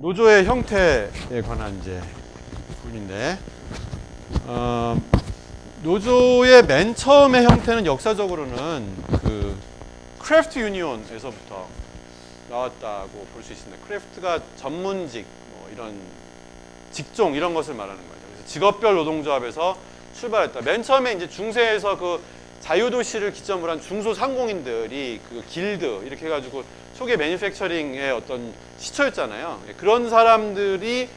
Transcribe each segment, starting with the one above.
노조의 형태에 관한 이제 부분인데, 노조의 맨 처음의 형태는 역사적으로는 그 크래프트 유니온에서부터 나왔다고 볼 수 있습니다. 크래프트가 전문직, 뭐 이런 직종 이런 것을 말하는 거죠. 그래서 직업별 노동조합에서 출발했다. 맨 처음에 이제 중세에서 그 자유도시를 기점으로 한 중소상공인들이 그 길드 이렇게 해가지고 초기 매니팩처링의 어떤 시초였잖아요. 그런 사람들이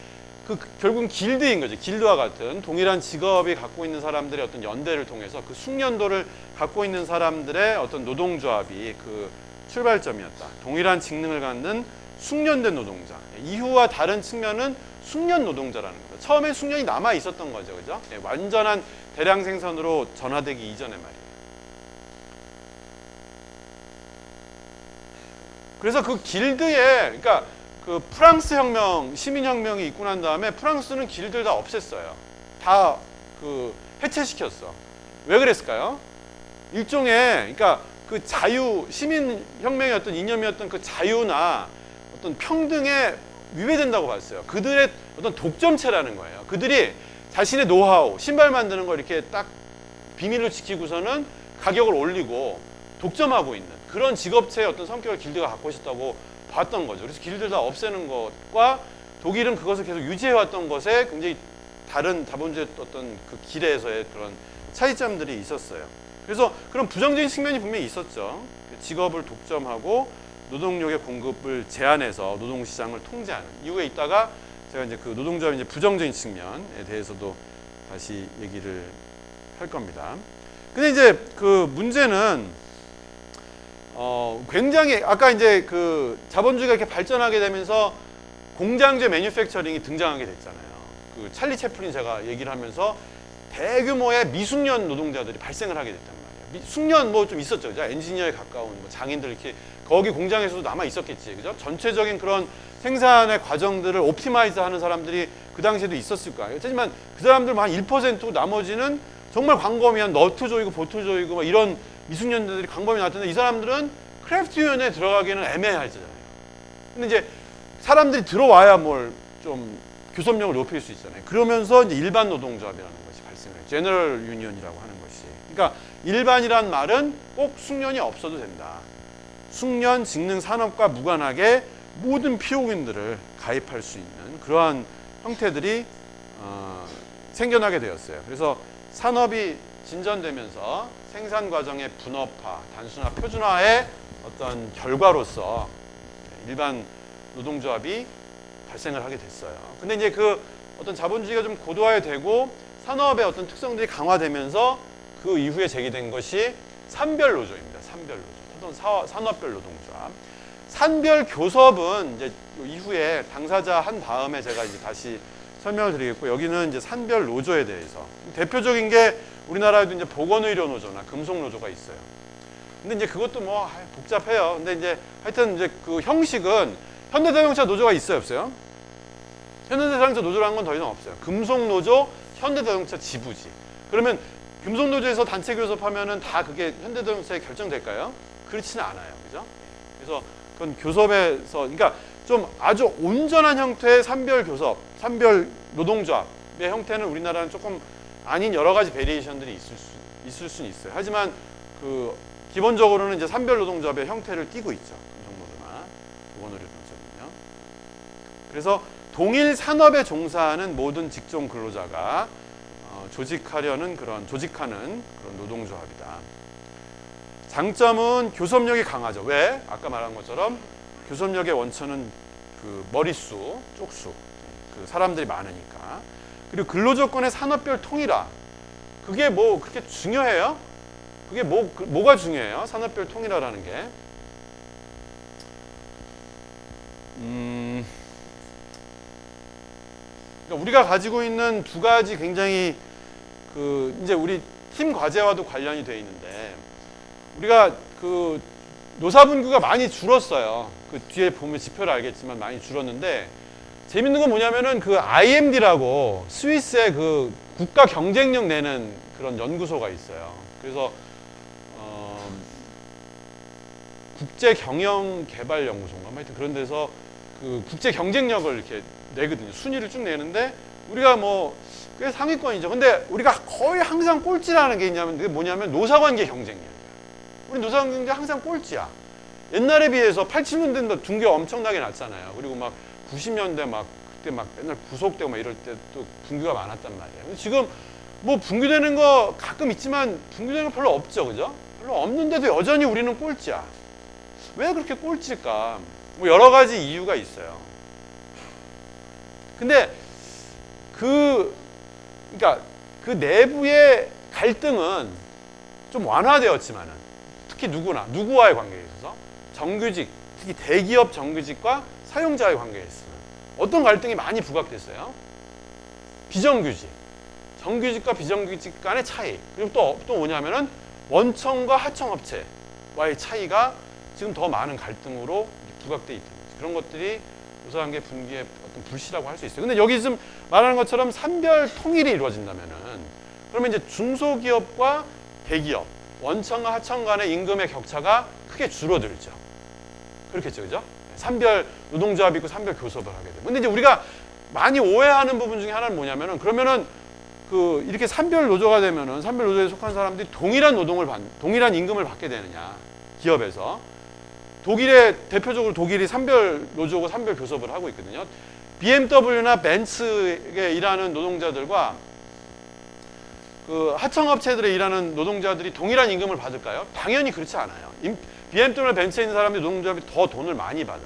그 결국은 길드인 거죠. 길드와 같은 동일한 직업이 갖고 있는 사람들의 어떤 연대를 통해서 그 숙련도를 갖고 있는 사람들의 어떤 노동조합이 그 출발점이었다. 동일한 직능을 갖는 숙련된 노동자. 이후와 다른 측면은 숙련 노동자라는 거죠. 처음엔 숙련이 남아 있었던 거죠, 그죠? 완전한 대량 생산으로 전환되기 이전에 말이에요. 그래서 그 길드에, 그러니까 그 프랑스 혁명, 시민혁명이 있고 난 다음에 프랑스는 길드를 다 없앴어요. 다 그 해체시켰어. 왜 그랬을까요? 일종의, 그러니까 그 자유, 시민혁명의 어떤 이념이었던 그 자유나 어떤 평등에 위배된다고 봤어요. 그들의 어떤 독점체라는 거예요. 그들이 자신의 노하우, 신발 만드는 걸 이렇게 딱 비밀로 지키고서는 가격을 올리고 독점하고 있는 그런 직업체의 어떤 성격을 길드가 갖고 있었다고 봤던 거죠. 그래서 길드를 다 없애는 것과 독일은 그것을 계속 유지해왔던 것에 굉장히 다른 자본주의 어떤 그 길에서의 그런 차이점들이 있었어요. 그래서 그런 부정적인 측면이 분명히 있었죠. 직업을 독점하고 노동력의 공급을 제한해서 노동시장을 통제하는 이후에 있다가 제가 이제 그 노동조합의 이제 부정적인 측면에 대해서도 다시 얘기를 할 겁니다. 근데 이제 그 문제는 굉장히 아까 이제 그 자본주의가 이렇게 발전하게 되면서 공장제 매뉴팩처링이 등장하게 됐잖아요. 그 찰리 채플린 제가 얘기를 하면서 대규모의 미숙련 노동자들이 발생을 하게 됐단 말이에요. 숙련 뭐 좀 있었죠, 그죠? 엔지니어에 가까운 뭐 장인들 이렇게 거기 공장에서도 남아 있었겠지, 그죠? 전체적인 그런 생산의 과정들을 옵티마이즈하는 사람들이 그 당시에도 있었을 거예요. 하지만 그 사람들만 한 1%고 나머지는 정말 광범위한 너트 조이고 보트 조이고 뭐 이런 미숙련자들이 광범위 나왔는데 이 사람들은 크래프트 유니온에 들어가기는 애매하잖아요. 근데 이제 사람들이 들어와야 뭘 좀 교섭력을 높일 수 있잖아요. 그러면서 이제 일반 노동조합이라는 것이 발생해요. 제너럴 유니온이라고 하는 것이. 그러니까 일반이란 말은 꼭 숙련이 없어도 된다. 숙련, 직능, 산업과 무관하게 모든 피용인들을 가입할 수 있는 그러한 형태들이 생겨나게 되었어요. 그래서 산업이 진전되면서 생산 과정의 분업화, 단순화, 표준화의 어떤 결과로서 일반 노동조합이 발생을 하게 됐어요. 근데 이제 그 어떤 자본주의가 좀 고도화되고 산업의 어떤 특성들이 강화되면서 그 이후에 제기된 것이 산별 노조입니다. 산별 노조. 또는 산업별 노동조합. 산별 교섭은 이제 이후에 당사자 한 다음에 제가 이제 다시 설명을 드리겠고, 여기는 이제 산별 노조에 대해서 대표적인 게 우리나라에도 이제 보건의료 노조나 금속 노조가 있어요. 근데 이제 그것도 뭐 복잡해요. 근데 이제 하여튼 이제 그 형식은 현대자동차 노조가 있어요, 없어요? 현대자동차 노조라는 건 더 이상 없어요. 금속 노조, 현대자동차 지부지. 그러면 금속 노조에서 단체 교섭하면은 다 그게 현대자동차에 결정될까요? 그렇지는 않아요, 그죠? 그래서 그건 교섭에서, 그러니까 좀 아주 온전한 형태의 산별 교섭, 산별 노동조합의 형태는 우리나라는 조금 아닌 여러 가지 베리에이션들이 있을 수는 있어요. 하지만 그 기본적으로는 이제 산별 노동조합의 형태를 띠고 있죠. 금속노조나 보건의료 노조는요. 그래서 동일 산업에 종사하는 모든 직종 근로자가 조직하는 그런 노동조합이다. 장점은 교섭력이 강하죠. 왜? 아까 말한 것처럼 교섭력의 원천은 그 머릿수, 쪽수, 그 사람들이 많으니까. 그리고 근로조건의 산업별 통일화. 그게 뭐 그렇게 중요해요? 그게 뭐가 중요해요? 산업별 통일화라는 게. 그러니까 우리가 가지고 있는 두 가지 굉장히 그 이제 우리 팀 과제와도 관련이 돼 있는데, 우리가 그 노사분규가 많이 줄었어요. 그 뒤에 보면 지표를 알겠지만 많이 줄었는데, 재밌는 건 뭐냐면은 그 IMD라고 스위스의 그 국가 경쟁력 내는 그런 연구소가 있어요. 그래서 국제 경영 개발 연구소인가 하여튼 그런 데서 그 국제 경쟁력을 이렇게 내거든요. 순위를 쭉 내는데 우리가 뭐 꽤 상위권이죠. 근데 우리가 거의 항상 꼴찌라는 게 있냐면 그게 뭐냐면 노사관계 경쟁력이야. 우리 노사관계 경쟁 항상 꼴찌야. 옛날에 비해서 87년대는 둔게 엄청나게 낮잖아요. 그리고 막 90년대 막 그때 막 맨날 구속되고 막 이럴 때 또 분규가 많았단 말이에요. 근데 지금 뭐 분규되는 거 가끔 있지만 분규되는 거 별로 없죠, 그죠? 별로 없는데도 여전히 우리는 꼴찌야. 왜 그렇게 꼴찌일까? 뭐 여러 가지 이유가 있어요. 근데 그러니까 그 내부의 갈등은 좀 완화되었지만은 특히 누구와의 관계에 있어서 정규직, 특히 대기업 정규직과 사용자의 관계에 있어서 어떤 갈등이 많이 부각됐어요? 비정규직, 정규직과 비정규직 간의 차이. 그리고 또 뭐냐면은 원청과 하청업체와의 차이가 지금 더 많은 갈등으로 부각돼 있는 거죠. 그런 것들이 노사관계 분기의 어떤 불씨라고 할 수 있어요. 근데 여기 지금 말하는 것처럼 산별 통일이 이루어진다면은 그러면 이제 중소기업과 대기업, 원청과 하청 간의 임금의 격차가 크게 줄어들죠. 그렇겠죠, 그죠? 산별 노동조합이 있고 산별 교섭을 하게 되고. 근데 이제 우리가 많이 오해하는 부분 중에 하나는 뭐냐면은 그러면은 그 이렇게 산별 노조가 되면은 산별 노조에 속한 사람들이 동일한 동일한 임금을 받게 되느냐, 기업에서. 대표적으로 독일이 산별 노조고 산별 교섭을 하고 있거든요. BMW나 벤츠에 일하는 노동자들과 그 하청업체들에 일하는 노동자들이 동일한 임금을 받을까요? 당연히 그렇지 않아요. BMW나 벤츠에 있는 사람들이 노동조합이 더 돈을 많이 받아.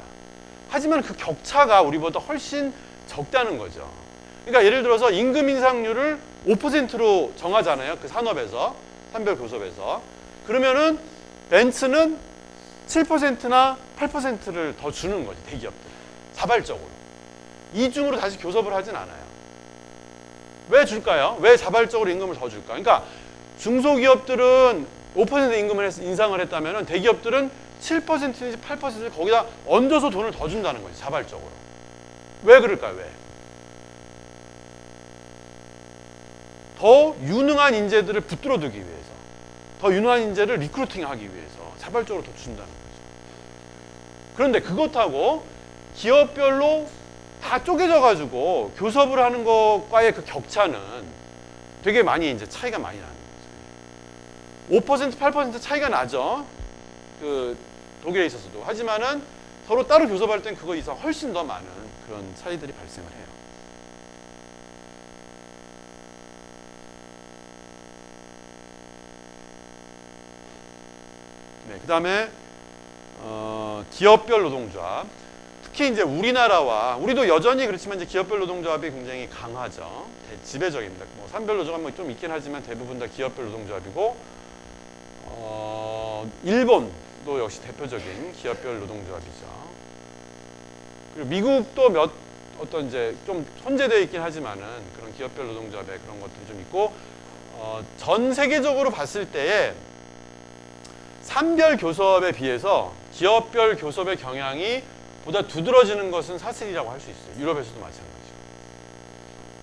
하지만 그 격차가 우리보다 훨씬 적다는 거죠. 그러니까 예를 들어서 임금 인상률을 5%로 정하잖아요. 그 산업에서, 산별 교섭에서. 그러면은 벤츠는 7%나 8%를 더 주는 거지, 대기업들. 자발적으로. 이중으로 다시 교섭을 하진 않아요. 왜 줄까요? 왜 자발적으로 임금을 더 줄까? 그러니까 중소기업들은 5% 임금을 인상을 했다면 대기업들은 7%인지 8%를 거기다 얹어서 돈을 더 준다는 거지, 자발적으로. 왜 그럴까요? 왜? 더 유능한 인재들을 붙들어두기 위해서, 더 유능한 인재를 리크루팅하기 위해서 자발적으로 더 준다는 거죠. 그런데 그것하고 기업별로 다 쪼개져가지고 교섭을 하는 것과의 그 격차는 되게 많이 이제 차이가 많이 나는 거죠. 5%, 8% 차이가 나죠. 그 독일에 있어서도. 하지만은 서로 따로 교섭할 땐 그거 이상 훨씬 더 많은 그런 차이들이 발생을 해요. 네, 그 다음에 기업별 노동조합. 특히 이제 우리도 여전히 그렇지만 이제 기업별 노동조합이 굉장히 강하죠. 지배적입니다. 뭐 산별 노조가 좀 있긴 하지만 대부분 다 기업별 노동조합이고, 일본도 역시 대표적인 기업별 노동조합이죠. 그리고 미국도 어떤 이제 좀 혼재되어 있긴 하지만은 그런 기업별 노동조합의 그런 것들이 좀 있고, 전 세계적으로 봤을 때에 산별 교섭에 비해서 기업별 교섭의 경향이 보다 두드러지는 것은 사실이라고 할 수 있어요. 유럽에서도 마찬가지고.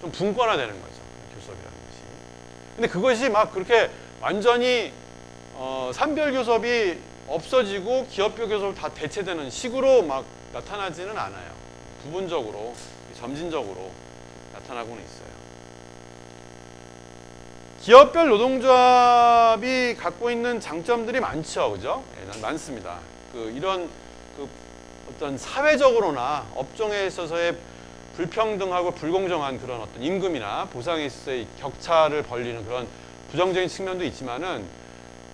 좀 분권화되는 거죠. 교섭이라는 것이. 근데 그것이 막 그렇게 완전히 산별 교섭이 없어지고 기업별 교섭을 다 대체되는 식으로 막 나타나지는 않아요. 부분적으로, 점진적으로 나타나고는 있어요. 기업별 노동조합이 갖고 있는 장점들이 많죠, 그죠? 네, 많습니다. 이런 어떤 사회적으로나 업종에 있어서의 불평등하고 불공정한 그런 어떤 임금이나 보상에 있어서의 격차를 벌리는 그런 부정적인 측면도 있지만은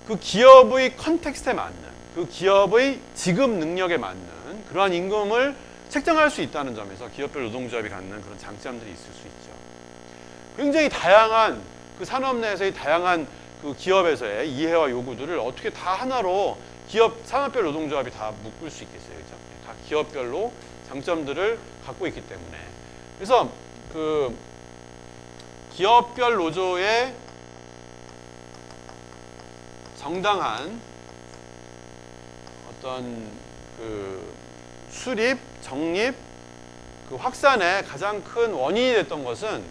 그 기업의 컨텍스트에 맞는, 그 기업의 지급 능력에 맞는 그러한 임금을 책정할 수 있다는 점에서 기업별 노동조합이 갖는 그런 장점들이 있을 수 있죠. 굉장히 다양한 그 산업 내에서의 다양한 그 기업에서의 이해와 요구들을 어떻게 다 하나로 산업별 노동조합이 다 묶을 수 있겠어요, 그죠? 각 기업별로 장점들을 갖고 있기 때문에. 그래서 그 기업별 노조의 정당한 어떤 그 수립, 정립, 그 확산의 가장 큰 원인이 됐던 것은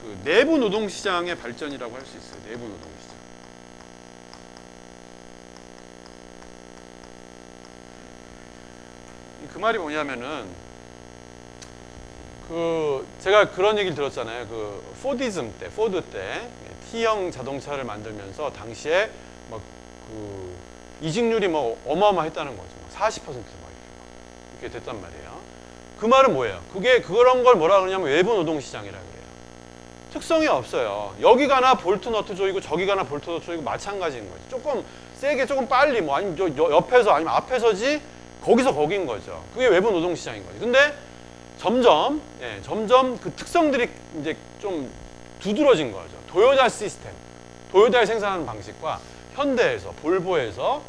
그 내부 노동시장의 발전이라고 할 수 있어요. 내부 노동시장. 그 말이 뭐냐면은 제가 그런 얘기를 들었잖아요. 포디즘 때, 포드 때 T형 자동차를 만들면서 당시에 막 이직률이 뭐 어마어마했다는 거죠. 40% 이렇게 됐단 말이에요. 그 말은 뭐예요? 그런 걸 뭐라 그러냐면 외부 노동 시장이라 그래요. 특성이 없어요. 여기 가나 볼트 너트 조이고 저기 가나 볼트 너트 조이고 마찬가지인 거죠. 조금 세게 조금 빨리 뭐 아니면 옆에서 아니면 앞에서지 거기서 거긴 거죠. 그게 외부 노동 시장인 거죠. 근데 점점 그 특성들이 이제 좀 두드러진 거죠. 도요타 시스템, 도요타의 생산하는 방식과 현대에서, 볼보에서,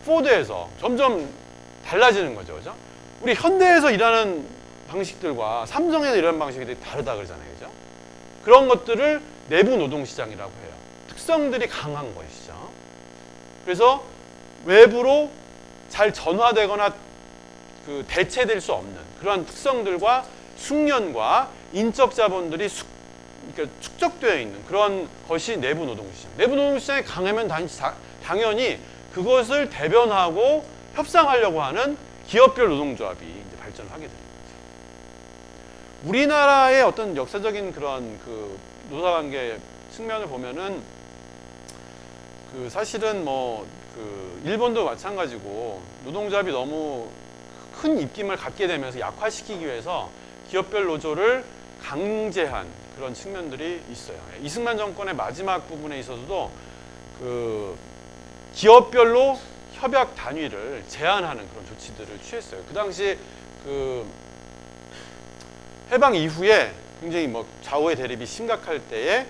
포드에서 점점 달라지는 거죠. 그죠? 우리 현대에서 일하는 방식들과 삼성에서 일하는 방식이 되게 다르다 그러잖아요. 그죠? 그런 것들을 내부 노동 시장이라고 해요. 특성들이 강한 것이죠. 그래서 외부로 잘 전화되거나 대체될 수 없는 그러한 특성들과 숙련과 인적 자본들이 그러니까 축적되어 있는 그런 것이 내부 노동시장. 내부 노동시장이 강하면 당연히 그것을 대변하고 협상하려고 하는 기업별 노동조합이 이제 발전을 하게 되는 거죠. 우리나라의 어떤 역사적인 그런 노사관계 측면을 보면은 사실은 일본도 마찬가지고 노동조합이 너무 큰 입김을 갖게 되면서 약화시키기 위해서 기업별 노조를 강제한 그런 측면들이 있어요. 이승만 정권의 마지막 부분에 있어서도 기업별로 협약 단위를 제한하는 그런 조치들을 취했어요. 그 당시 해방 이후에 굉장히 좌우의 대립이 심각할 때에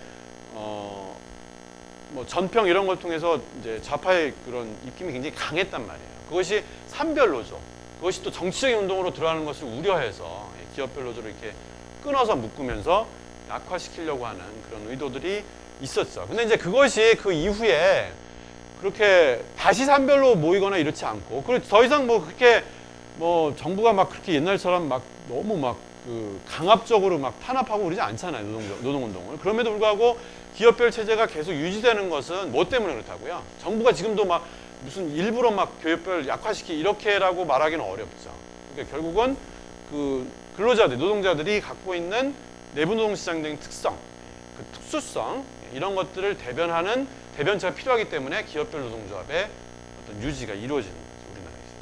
전평 이런 걸 통해서 이제 좌파의 그런 입김이 굉장히 강했단 말이에요. 그것이 산별 노조, 그것이 또 정치적인 운동으로 들어가는 것을 우려해서 기업별 노조를 이렇게 끊어서 묶으면서 약화시키려고 하는 그런 의도들이 있었죠. 근데 이제 그것이 그 이후에 그렇게 다시 산별로 모이거나 이렇지 않고, 그리고 더 이상 그렇게 정부가 막 그렇게 옛날처럼 막 너무 강압적으로 막 탄압하고 그러지 않잖아요. 노동운동을. 그럼에도 불구하고 기업별 체제가 계속 유지되는 것은 뭐 때문에 그렇다고요? 정부가 지금도 막 무슨 일부러 막 기업별 이렇게라고 말하기는 어렵죠. 그러니까 결국은 근로자들, 노동자들이 갖고 있는 내부 노동시장적인 특성, 특수성 이런 것들을 대변하는 대변체가 필요하기 때문에 기업별 노동조합의 어떤 유지가 이루어지는 거죠. 우리나라에 있어서.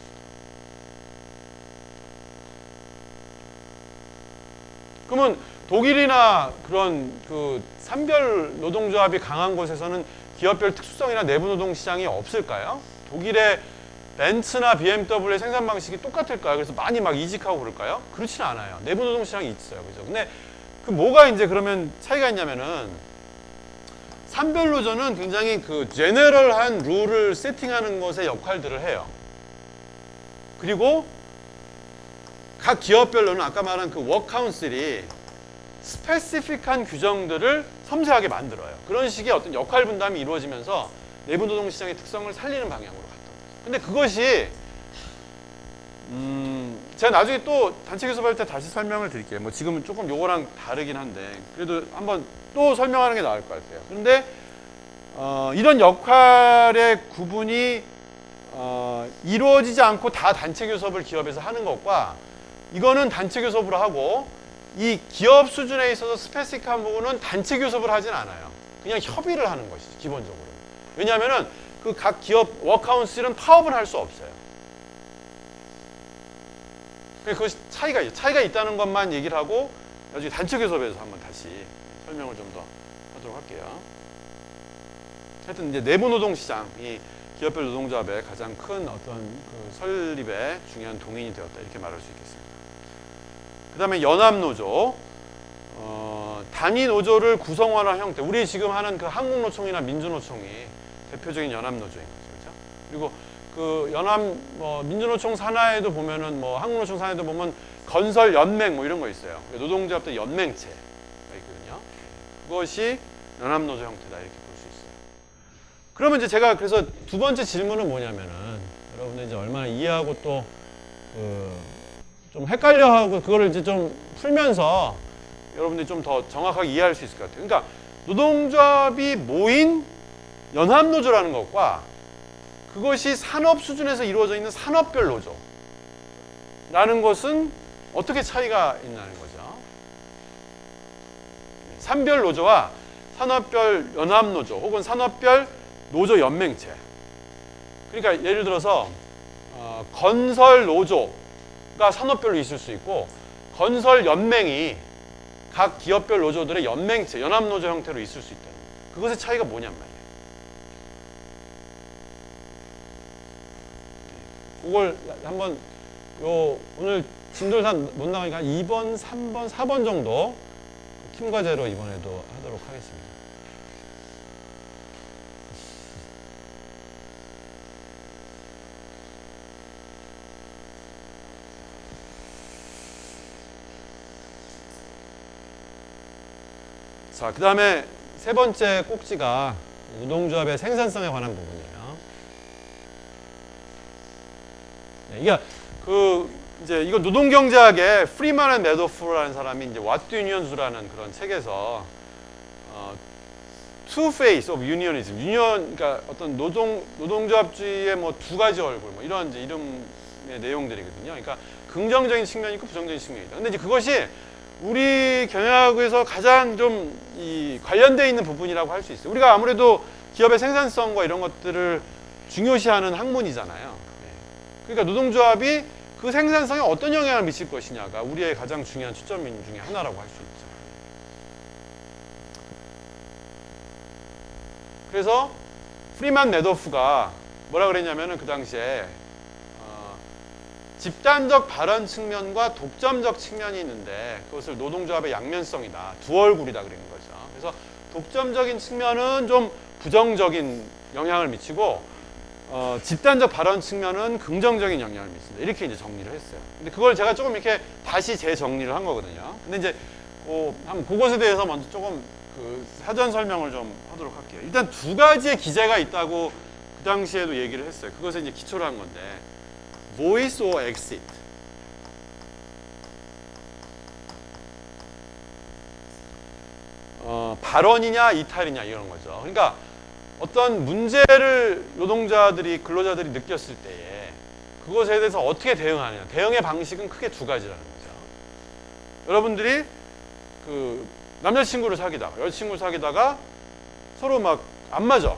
그러면 독일이나 그런 산별 노동조합이 강한 곳에서는 기업별 특수성이나 내부 노동시장이 없을까요? 독일의 벤츠나 BMW의 생산 방식이 똑같을까요? 그래서 많이 막 이직하고 그럴까요? 그렇지는 않아요. 내부 노동시장이 있어요. 그죠? 근데 뭐가 이제 그러면 차이가 있냐면은 산별 노조는 굉장히 제너럴한 룰을 세팅하는 것에 역할들을 해요. 그리고 각 기업별로는 아까 말한 워크카운슬이 스페시픽한 규정들을 섬세하게 만들어요. 그런 식의 어떤 역할 분담이 이루어지면서 내부 노동 시장의 특성을 살리는 방향으로 갔던 거죠. 근데 그것이 제가 나중에 또 단체 교섭할 때 다시 설명을 드릴게요. 지금은 조금 요거랑 다르긴 한데 그래도 한번 또 설명하는 게 나을 것 같아요. 그런데 이런 역할의 구분이 이루어지지 않고 다 단체 교섭을 기업에서 하는 것과 이거는 단체 교섭으로 하고 이 기업 수준에 있어서 스페시픽한 부분은 단체 교섭을 하진 않아요. 그냥 협의를 하는 것이죠, 기본적으로. 왜냐하면은 각 기업 워크카운슬은 파업을 할 수 없어요. 그것이 차이가 있다는 것만 얘기를 하고 나중에 단체 교섭에서 한번 다시 설명을 좀 더 하도록 할게요. 하여튼 이제 내부 노동 시장이 기업별 노동조합의 가장 큰 어떤 설립에 중요한 동인이 되었다 이렇게 말할 수 있겠습니다. 그 다음에 연합노조, 단위 노조를 구성원화한 형태. 우리 지금 하는 한국노총이나 민주노총이 대표적인 연합노조인 거죠, 그렇죠? 그리고 민주노총 산하에도 보면은 한국노총 산하에도 보면 건설연맹 이런 거 있어요. 노동조합들 연맹체가 있거든요. 그것이 연합노조 형태다 이렇게 볼 수 있어요. 그러면 이제 제가 그래서 두 번째 질문은 뭐냐면은 여러분들 이제 얼마나 이해하고 또 좀 헷갈려하고 그거를 이제 좀 풀면서 여러분들이 좀 더 정확하게 이해할 수 있을 것 같아요. 그러니까 노동조합이 모인 연합노조라는 것과 그것이 산업 수준에서 이루어져 있는 산업별 노조라는 것은 어떻게 차이가 있나는 거죠. 산별 노조와 산업별 연합노조 혹은 산업별 노조 연맹체. 그러니까 예를 들어서 건설 노조가 산업별로 있을 수 있고 건설 연맹이 각 기업별 노조들의 연맹체, 연합노조 형태로 있을 수 있다는 거예요. 그것의 차이가 뭐냔 말이에요. 그걸 한번 오늘 진도산 못 나가니까 2번, 3번, 4번 정도 팀 과제로 이번에도 하도록 하겠습니다. 자, 그 다음에 세 번째 꼭지가 노동조합의 생산성에 관한 부분이에요. 네, 이게 이제 이거 노동경제학의 프리만 앤 매도프라는 사람이 이제 What do Unions라는 그런 책에서 Two Face of Unionism, 그러니까 어떤 노동조합주의의 뭐 두 가지 얼굴, 뭐 이런 이제 이름의 내용들이거든요. 그러니까 긍정적인 측면이 있고 부정적인 측면이 있다. 근데 이제 그것이 우리 경영학에서 가장 좀 관련되어 있는 부분이라고 할 수 있어요. 우리가 아무래도 기업의 생산성과 이런 것들을 중요시하는 학문이잖아요. 그러니까 노동조합이 그 생산성에 어떤 영향을 미칠 것이냐가 우리의 가장 중요한 초점 중에 하나라고 할 수 있죠. 그래서 프리만 매도프가 뭐라 그랬냐면은 그 당시에 집단적 발언 측면과 독점적 측면이 있는데 그것을 노동조합의 양면성이다. 두 얼굴이다 그러는 거죠. 그래서 독점적인 측면은 좀 부정적인 영향을 미치고 집단적 발언 측면은 긍정적인 영향을 미친다. 이렇게 이제 정리를 했어요. 근데 그걸 제가 조금 이렇게 다시 재정리를 한 거거든요. 근데 이제 한번 그것에 대해서 먼저 조금 그 사전 설명을 좀 하도록 할게요. 일단 두 가지의 기제가 있다고 그 당시에도 얘기를 했어요. 그것에 이제 기초로 한 건데 voice or exit. 발언이냐 이탈이냐 이런 거죠. 그러니까 어떤 문제를 노동자들이 근로자들이 느꼈을 때에 그것에 대해서 어떻게 대응하느냐. 대응의 방식은 크게 두 가지라는 거죠. 여러분들이 그 남자친구를 사귀다가 여자친구를 사귀다가 서로 막 안 맞아.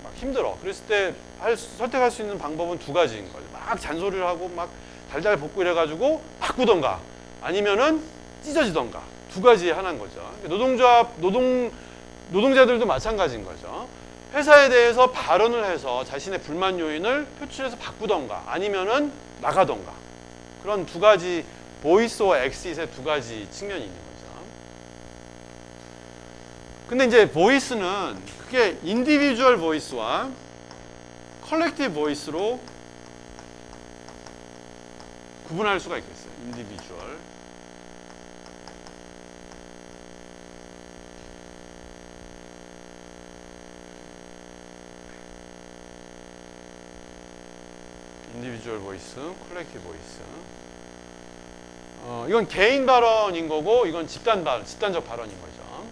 막 힘들어. 그랬을 때 선택할 수 있는 방법은 두 가지인 거죠. 막 잔소리를 하고 막 달달 볶고 이래가지고 바꾸던가 아니면은 찢어지던가 두 가지의 하나인 거죠. 노동자들도 마찬가지인 거죠. 회사에 대해서 발언을 해서 자신의 불만 요인을 표출해서 바꾸던가 아니면은 나가던가 그런 두 가지 보이스와 엑싯의 두 가지 측면이 있는 거죠. 근데 이제 보이스는 그게 인디비주얼 보이스와 컬렉티브 보이스로 구분할 수가 있겠어요. 인디비주얼. 인디비주얼 보이스, 컬렉티브 보이스. 이건 개인 발언인 거고 이건 집단적 발언인 거죠.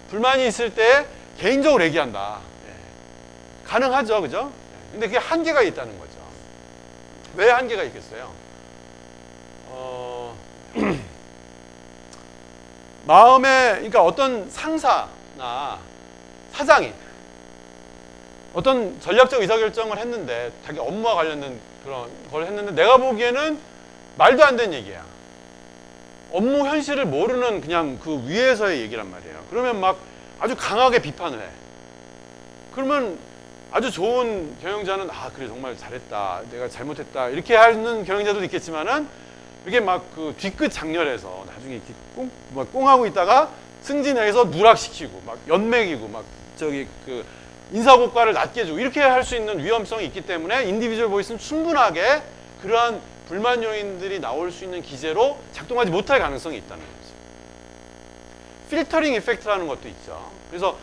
불만이 있을 때 개인적으로 얘기한다. 가능하죠, 그죠? 근데 그게 한계가 있다는 거죠. 왜 한계가 있겠어요? 그러니까 어떤 상사나 사장이 어떤 전략적 의사결정을 했는데 자기 업무와 관련된 그런 걸 했는데 내가 보기에는 말도 안 되는 얘기야. 업무 현실을 모르는 그냥 그 위에서의 얘기란 말이에요. 그러면 막 아주 강하게 비판을 해. 그러면 아주 좋은 경영자는 그래 정말 잘했다. 내가 잘못했다. 이렇게 하는 경영자도 있겠지만은 이게 막 그 뒤끝 장렬해서 나중에 이렇게 꽁하고 있다가 승진해서 누락시키고 막 연맥이고 막 그 인사고과를 낮게 주고 이렇게 할 수 있는 위험성이 있기 때문에 인디비주얼 보이스는 충분하게 그러한 불만 요인들이 나올 수 있는 기제로 작동하지 못할 가능성이 있다는 거죠. 필터링 이펙트라는 것도 있죠. 그래서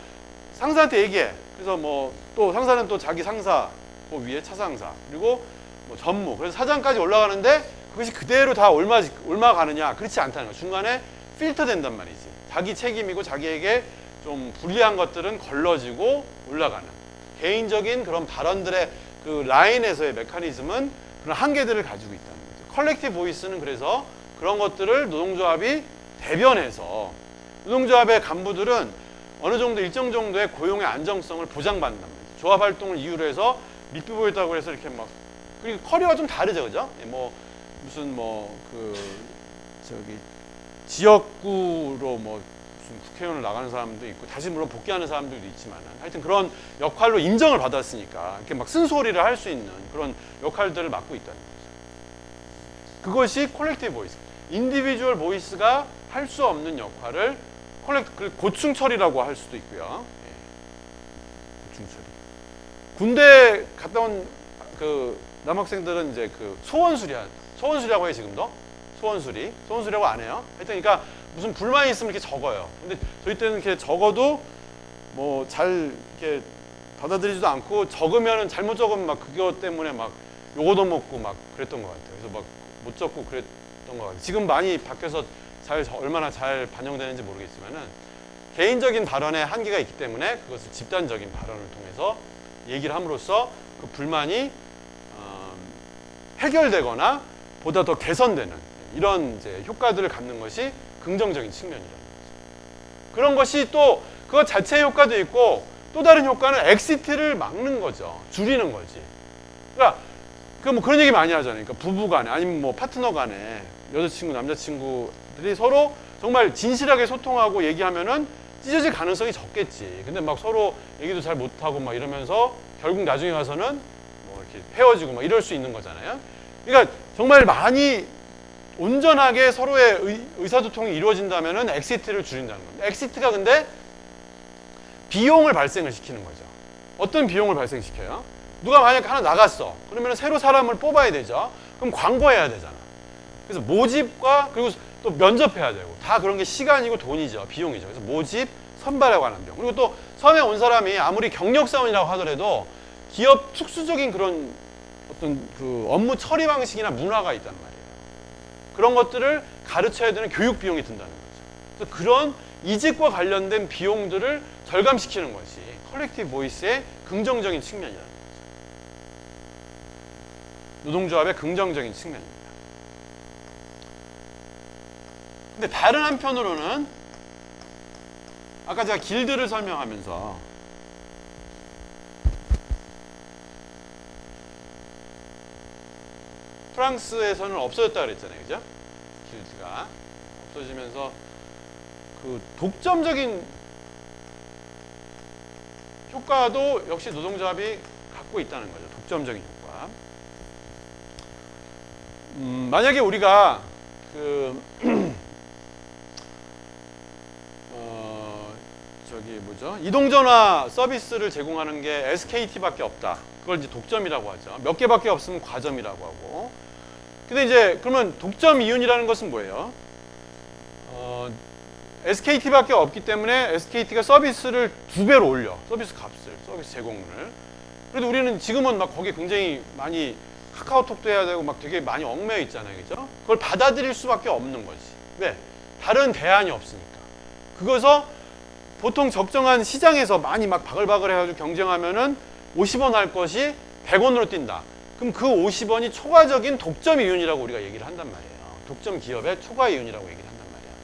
상사한테 얘기해. 그래서 뭐 또 상사는 또 자기 상사, 그 위에 차상사, 그리고 뭐 전무, 그래서 사장까지 올라가는데 그것이 그대로 다 옮아가느냐? 그렇지 않다는 거예요. 중간에 필터 된단 말이지. 자기 책임이고 자기에게 좀 불리한 것들은 걸러지고 올라가는 개인적인 그런 발언들의 그 라인에서의 메커니즘은 그런 한계들을 가지고 있다는 거죠. 컬렉티브 보이스는 그래서 그런 것들을 노동조합이 대변해서 노동조합의 간부들은 어느 정도 일정 정도의 고용의 안정성을 보장받는단 말이죠. 조합 활동을 이유로 해서 밑비 보였다고 해서 이렇게 막 그리고 커리어가 좀 다르죠, 그죠? 뭐 무슨 뭐 그 저기 지역구로 뭐 무슨 국회의원을 나가는 사람도 있고 다시 물론 복귀하는 사람들도 있지만 하여튼 그런 역할로 인정을 받았으니까 이렇게 막 쓴소리를 할 수 있는 그런 역할들을 맡고 있다는 거죠. 그것이 콜렉티브 보이스. 인디비주얼 보이스가 할 수 없는 역할을 고충 처리라고 할 수도 있고요. 고충 처리. 군대 갔다 온 그 남학생들은 이제 그 소원수리라고 해요, 지금도. 소원수리라고 안 해요. 하여튼 그러니까 무슨 불만이 있으면 이렇게 적어요. 근데 저희 때는 이렇게 적어도 뭐 잘 이렇게 받아들이지도 않고 적으면은 잘못 적으면 막 그거 때문에 막 요거도 먹고 막 그랬던 것 같아요. 그래서 막 못 적고 그랬던 것 같아요. 지금 많이 바뀌어서 얼마나 잘 반영되는지 모르겠지만은 개인적인 발언에 한계가 있기 때문에 그것을 집단적인 발언을 통해서 얘기를 함으로써 그 불만이 해결되거나 보다 더 개선되는 이런 이제 효과들을 갖는 것이 긍정적인 측면이라는 거죠. 그런 것이 또 그것 자체의 효과도 있고 또 다른 효과는 엑시트를 막는 거죠. 줄이는 거지. 그러니까 뭐 그런 얘기 많이 하잖아요. 그러니까 부부 간에 아니면 뭐 파트너 간에 여자친구, 남자친구들이 서로 정말 진실하게 소통하고 얘기하면은 찢어질 가능성이 적겠지. 근데 막 서로 얘기도 잘 못하고 막 이러면서 결국 나중에 가서는 뭐 이렇게 헤어지고 막 이럴 수 있는 거잖아요. 그러니까 정말 많이 온전하게 서로의 의사소통이 이루어진다면은 엑시트를 줄인다는 겁니다. 엑시트가 근데 비용을 발생을 시키는 거죠. 어떤 비용을 발생시켜요? 누가 만약 하나 나갔어. 그러면 새로 사람을 뽑아야 되죠. 그럼 광고해야 되잖아. 그래서 모집과 그리고 또 면접해야 되고 다 그런 게 시간이고 돈이죠. 비용이죠. 그래서 모집, 선발에 관한 비용. 그리고 또 처음에 온 사람이 아무리 경력사원이라고 하더라도 기업 특수적인 그런 어떤 그 업무 처리 방식이나 문화가 있단 말이에요. 그런 것들을 가르쳐야 되는 교육 비용이 든다는 거죠. 그래서 그런 이직과 관련된 비용들을 절감시키는 것이 컬렉티브 보이스의 긍정적인 측면이라는 거죠. 노동조합의 긍정적인 측면입니다. 근데 다른 한편으로는 아까 제가 길드를 설명하면서 프랑스에서는 없어졌다 그랬잖아요. 그죠? 길드가 없어지면서 그 독점적인 효과도 역시 노동조합이 갖고 있다는 거죠. 독점적인 효과. 만약에 우리가 이동전화 서비스를 제공하는 게 SKT밖에 없다. 그걸 이제 독점이라고 하죠. 몇 개밖에 없으면 과점이라고 하고. 근데 이제 그러면 독점 이윤이라는 것은 뭐예요? SKT밖에 없기 때문에 SKT가 서비스를 2배로 올려. 서비스 값을, 서비스 제공을. 그래도 우리는 지금은 막 거기에 굉장히 많이 카카오톡도 해야 되고 막 되게 많이 얽매여 있잖아요. 그죠? 그걸 받아들일 수밖에 없는 거지. 왜? 다른 대안이 없으니까. 그거서 보통 적정한 시장에서 많이 막 바글바글 해가지고 경쟁하면은 50원 할 것이 100원으로 뛴다. 그럼 그 50원이 초과적인 독점 이윤이라고 우리가 얘기를 한단 말이에요. 독점 기업의 초과 이윤이라고 얘기를 한단 말이에요.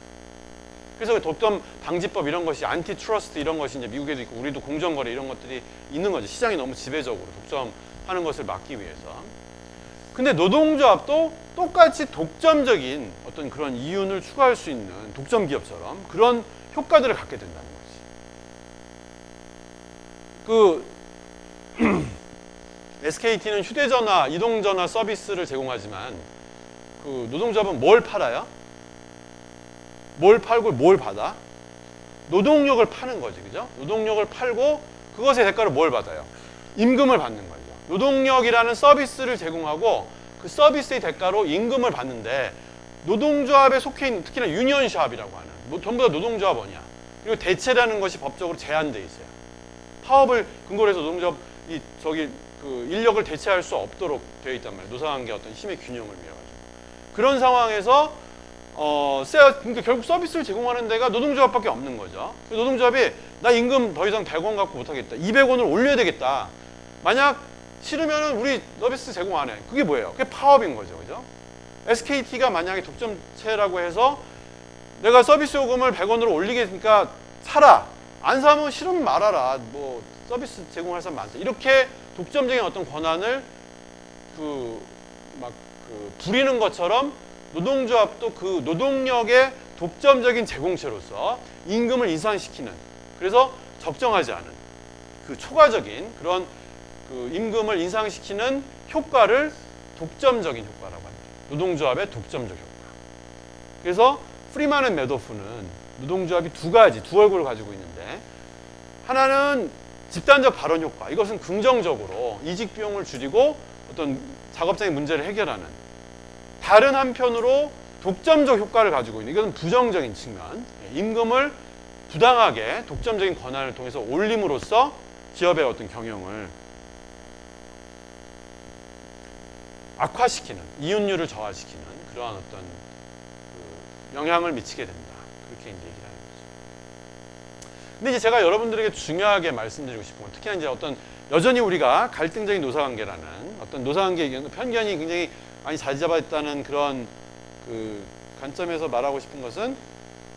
그래서 독점 방지법 이런 것이 안티 트러스트 이런 것이 이제 미국에도 있고 우리도 공정거래 이런 것들이 있는 거죠. 시장이 너무 지배적으로 독점하는 것을 막기 위해서. 근데 노동조합도 똑같이 독점적인 어떤 그런 이윤을 추구할 수 있는 독점 기업처럼 그런 효과들을 갖게 된다는 거지. SKT는 휴대전화, 이동전화 서비스를 제공하지만 그 노동조합은 뭘 팔아요? 뭘 팔고 뭘 받아? 노동력을 파는 거지, 그죠? 노동력을 팔고 그것의 대가로 뭘 받아요? 임금을 받는 거죠. 노동력이라는 서비스를 제공하고 그 서비스의 대가로 임금을 받는데 노동조합에 속해 있는 특히나 유니언샵이라고 하는 전부 다 노동조합원이야. 그리고 대체라는 것이 법적으로 제한돼 있어요. 파업을 근거로 해서 노동조합이 그 인력을 대체할 수 없도록 되어 있단 말이에요. 노사관계 어떤 힘의 균형을 위해 가지고. 그런 상황에서 그러니까 결국 서비스를 제공하는 데가 노동조합밖에 없는 거죠. 노동조합이 나 임금 더 이상 100원 갖고 못 하겠다. 200원을 올려야 되겠다. 만약 싫으면은 우리 서비스 제공 안 해. 그게 뭐예요? 그게 파업인 거죠. 그죠? SKT가 만약에 독점체라고 해서 내가 서비스 요금을 100원으로 올리겠으니까 사라. 안 사면 싫으면 말아라. 뭐 서비스 제공할 사람 많다. 이렇게 독점적인 어떤 권한을 부리는 것처럼 노동조합도 그 노동력의 독점적인 제공체로서 임금을 인상시키는, 그래서 적정하지 않은 그 초과적인 그런 그 임금을 인상시키는 효과를 독점적인 효과라고 합니다. 노동조합의 독점적 효과. 그래서 프리만 앤 매도프는 노동조합이 두 얼굴을 가지고 있는데, 하나는 집단적 발언 효과. 이것은 긍정적으로 이직 비용을 줄이고 어떤 작업장의 문제를 해결하는. 다른 한편으로 독점적 효과를 가지고 있는, 이것은 부정적인 측면. 임금을 부당하게 독점적인 권한을 통해서 올림으로써 기업의 어떤 경영을 악화시키는, 이윤율을 저하시키는 그러한 어떤 영향을 미치게 된다. 그렇게 이제 얘기를 하는 거죠. 근데 이제 제가 여러분들에게 중요하게 말씀드리고 싶은 건, 특히나 이제 어떤 여전히 우리가 갈등적인 노사관계라는 어떤 노사관계의 편견이 굉장히 많이 자리 잡아 있다는 그런 그 관점에서 말하고 싶은 것은,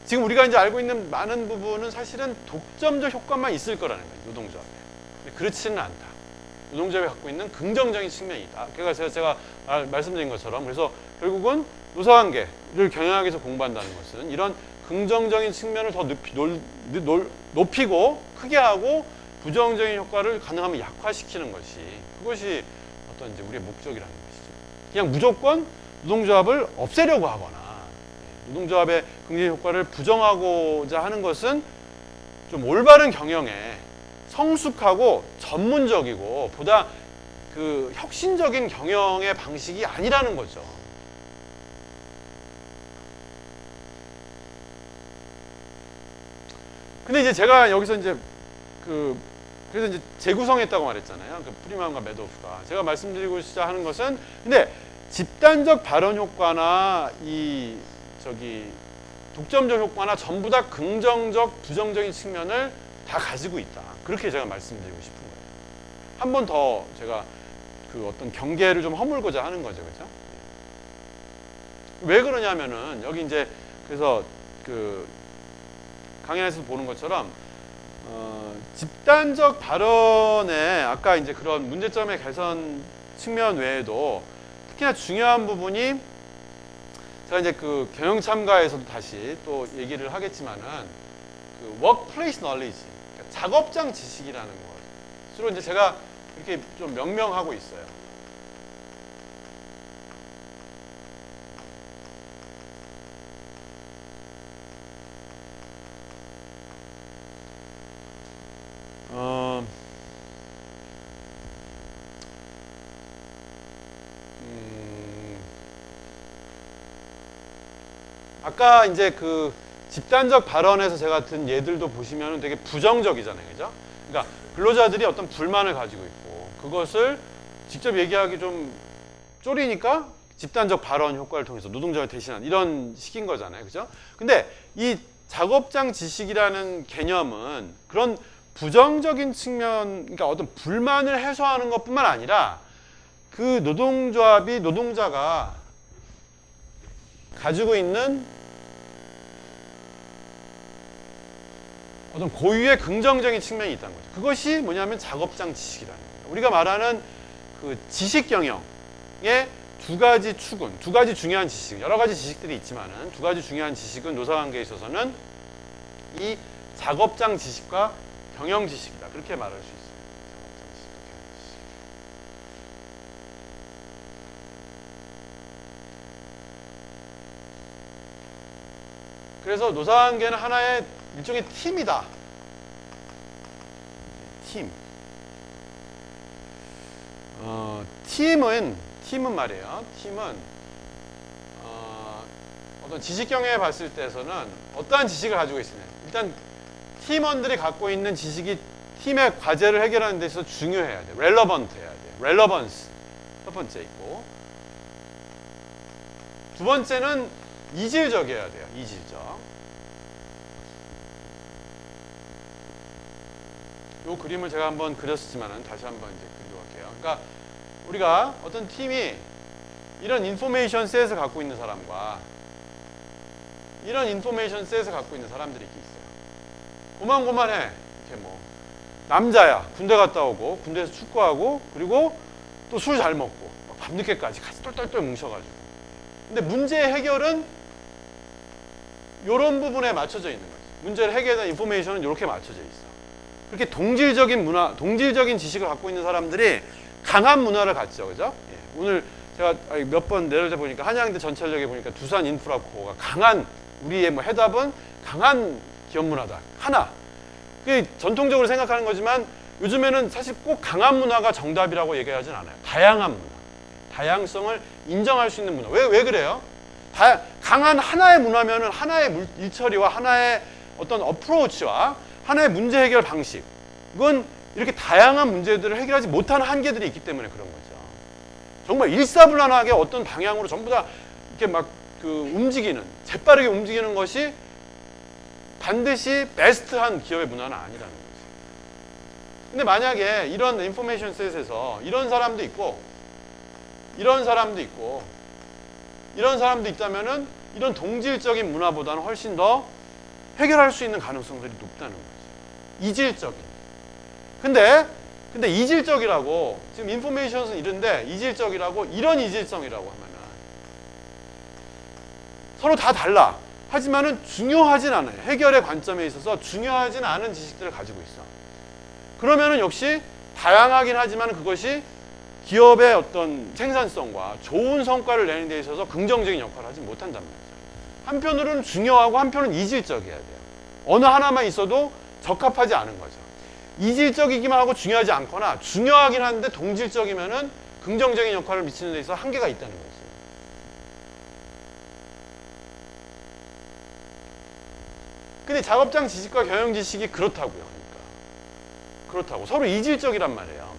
지금 우리가 이제 알고 있는 많은 부분은 사실은 독점적 효과만 있을 거라는 거예요, 노동조합에. 근데 그렇지는 않다. 노동조합이 갖고 있는 긍정적인 측면이 있다. 그러니까 제가 말씀드린 것처럼, 그래서 결국은 노사관계를 경영하기 위해서 공부한다는 것은 이런 긍정적인 측면을 더 높이고 크게 하고 부정적인 효과를 가능하면 약화시키는 것이, 그것이 어떤 이제 우리의 목적이라는 것이죠. 그냥 무조건 노동조합을 없애려고 하거나 노동조합의 긍정적 효과를 부정하고자 하는 것은 좀 올바른 경영에 성숙하고 전문적이고 보다 그 혁신적인 경영의 방식이 아니라는 거죠. 근데 이제 제가 여기서 이제 그래서 이제 재구성했다고 말했잖아요. 그 프리만과 매도프가. 제가 말씀드리고자 하는 것은, 근데 집단적 발언 효과나 독점적 효과나 전부 다 긍정적, 부정적인 측면을 다 가지고 있다. 그렇게 제가 말씀드리고 싶은 거예요. 한 번 더 제가 그 어떤 경계를 좀 허물고자 하는 거죠. 그죠? 왜 그러냐면은, 여기 이제, 그래서 그 강연에서 보는 것처럼, 집단적 발언의 아까 이제 그런 문제점의 개선 측면 외에도 특히나 중요한 부분이, 제가 이제 그 경영 참가에서도 다시 또 얘기를 하겠지만은, 그 workplace knowledge, 그러니까 작업장 지식이라는 것으로 이제 제가 이렇게 좀 명명하고 있어요. 아까 이제 그 집단적 발언에서 제가 든 예들도 보시면 되게 부정적이잖아요. 그죠? 그러니까 근로자들이 어떤 불만을 가지고 있고, 그것을 직접 얘기하기 좀 쪼리니까 집단적 발언 효과를 통해서 노동자를 대신한 이런 식인 거잖아요. 그죠? 근데 이 작업장 지식이라는 개념은 그런 부정적인 측면, 그러니까 어떤 불만을 해소하는 것뿐만 아니라 그 노동자가 가지고 있는 어떤 고유의 긍정적인 측면이 있다는 거죠. 그것이 뭐냐면 작업장 지식이라는 거예요. 우리가 말하는 그 지식 경영의 두 가지 축은, 두 가지 중요한 지식, 여러 가지 지식들이 있지만은 두 가지 중요한 지식은 노사관계에 있어서는 이 작업장 지식과 경영 지식이다. 그렇게 말할 수 있어요. 그래서 노사관계는 하나의 일종의 팀이다. 팀. 팀은 말이에요. 팀은 어떤 지식 경영에 봤을 때에서는 어떠한 지식을 가지고 있으냐. 일단 팀원들이 갖고 있는 지식이 팀의 과제를 해결하는 데 있어서 중요해야 돼. 렐러번트 해야 돼. 렐러번스. 첫 번째 있고. 두 번째는 이질적이어야 돼요. 이질적. 이 그림을 제가 한번 그렸지만은 다시 한번 이제 그리도록 할게요. 그러니까 우리가 어떤 팀이 이런 인포메이션 셋을 갖고 있는 사람과 이런 인포메이션 셋을 갖고 있는 사람들이 있어요. 고만고만해. 이렇게 뭐 남자야. 군대 갔다 오고 군대에서 축구하고 그리고 또 술 잘 먹고 밤늦게까지 같이 똘똘똘 뭉쳐가지고. 근데 문제의 해결은 이런 부분에 맞춰져 있는 거죠. 문제를 해결하는 인포메이션은 이렇게 맞춰져 있어. 그렇게 동질적인 문화, 동질적인 지식을 갖고 있는 사람들이 강한 문화를 갖죠, 그죠? 예. 오늘 제가 몇 번 내려다 보니까 한양대 전철역에 보니까 두산 인프라코어가 강한 우리의 뭐 해답은 강한 기업 문화다. 하나. 그게 전통적으로 생각하는 거지만 요즘에는 사실 꼭 강한 문화가 정답이라고 얘기하진 않아요. 다양한 문화. 다양성을 인정할 수 있는 문화. 왜 그래요? 강한 하나의 문화면은 하나의 일처리와 하나의 어떤 어프로치와 하나의 문제 해결 방식. 이건 이렇게 다양한 문제들을 해결하지 못하는 한계들이 있기 때문에 그런 거죠. 정말 일사불란하게 어떤 방향으로 전부 다 이렇게 막 움직이는, 재빠르게 움직이는 것이 반드시 베스트한 기업의 문화는 아니라는 거죠. 근데 만약에 이런 인포메이션 셋에서 이런 사람도 있고, 이런 사람도 있고, 이런 사람도 있다면은 이런 동질적인 문화보다는 훨씬 더 해결할 수 있는 가능성들이 높다는 거죠. 이질적인. 근데 이질적이라고, 지금 인포메이션은 이런데 이질적이라고, 이런 이질성이라고 하면은 서로 다 달라. 하지만은 중요하진 않아요. 해결의 관점에 있어서 중요하진 않은 지식들을 가지고 있어. 그러면은 역시 다양하긴 하지만 그것이 기업의 어떤 생산성과 좋은 성과를 내는 데 있어서 긍정적인 역할을 하지 못한단 말이죠. 한편으로는 중요하고 한편은 이질적이어야 돼요. 어느 하나만 있어도 적합하지 않은 거죠. 이질적이기만 하고 중요하지 않거나 중요하긴 한데 동질적이면은 긍정적인 역할을 미치는 데 있어서 한계가 있다는 거죠. 근데 작업장 지식과 경영 지식이 그렇다고요. 그렇다고. 서로 이질적이란 말이에요.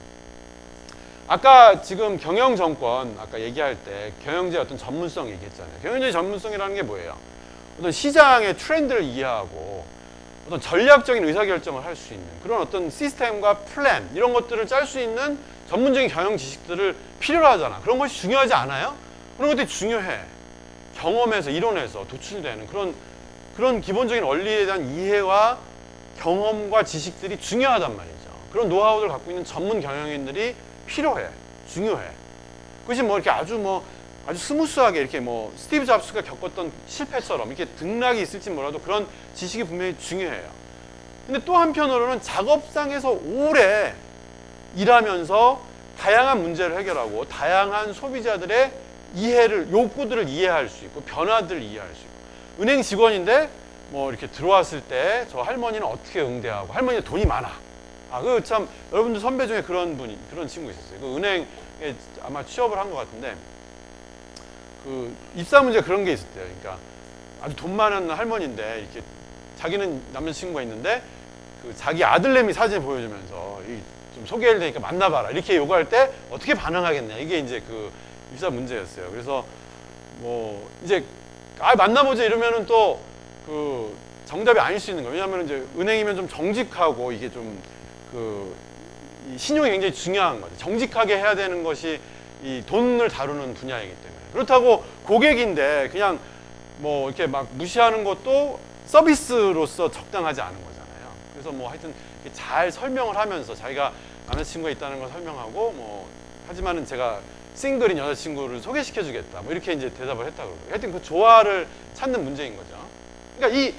아까 지금 경영 정권, 아까 얘기할 때 경영제 어떤 전문성 얘기했잖아요. 경영제 전문성이라는 게 뭐예요? 어떤 시장의 트렌드를 이해하고 어떤 전략적인 의사결정을 할 수 있는 그런 어떤 시스템과 플랜, 이런 것들을 짤 수 있는 전문적인 경영 지식들을 필요로 하잖아. 그런 것이 중요하지 않아요? 그런 것들이 중요해. 경험에서, 이론에서 도출되는 그런 기본적인 원리에 대한 이해와 경험과 지식들이 중요하단 말이죠. 그런 노하우를 갖고 있는 전문 경영인들이 필요해. 중요해. 그것이 뭐 이렇게 아주 스무스하게 이렇게 뭐 스티브 잡스가 겪었던 실패처럼 이렇게 등락이 있을지 몰라도 그런 지식이 분명히 중요해요. 근데 또 한편으로는 작업상에서 오래 일하면서 다양한 문제를 해결하고 다양한 소비자들의 욕구들을 이해할 수 있고 변화들을 이해할 수 있고, 은행 직원인데 뭐 이렇게 들어왔을 때 저 할머니는 어떻게 응대하고, 할머니는 돈이 많아. 참 여러분들 선배 중에 그런 친구 있었어요. 그 은행에 아마 취업을 한 것 같은데 입사 문제 그런 게 있었대요. 그러니까 아주 돈 많은 할머니인데 이렇게 자기는 남자친구가 있는데 자기 아들내미 사진 보여주면서 좀 소개를 되니까 만나봐라 이렇게 요구할 때 어떻게 반응하겠냐, 이게 이제 입사 문제였어요. 그래서 뭐 이제 만나보자 이러면은 또 정답이 아닐 수 있는 거예요. 왜냐하면 이제 은행이면 좀 정직하고 이게 좀 이 신용이 굉장히 중요한 거죠. 정직하게 해야 되는 것이 이 돈을 다루는 분야이기 때문에. 그렇다고 고객인데 그냥 뭐 이렇게 막 무시하는 것도 서비스로서 적당하지 않은 거잖아요. 그래서 뭐 하여튼 잘 설명을 하면서 자기가 남자친구가 있다는 걸 설명하고 뭐 하지만은 제가 싱글인 여자친구를 소개시켜 주겠다 뭐 이렇게 이제 대답을 했다 그러고, 하여튼 그 조화를 찾는 문제인 거죠. 그러니까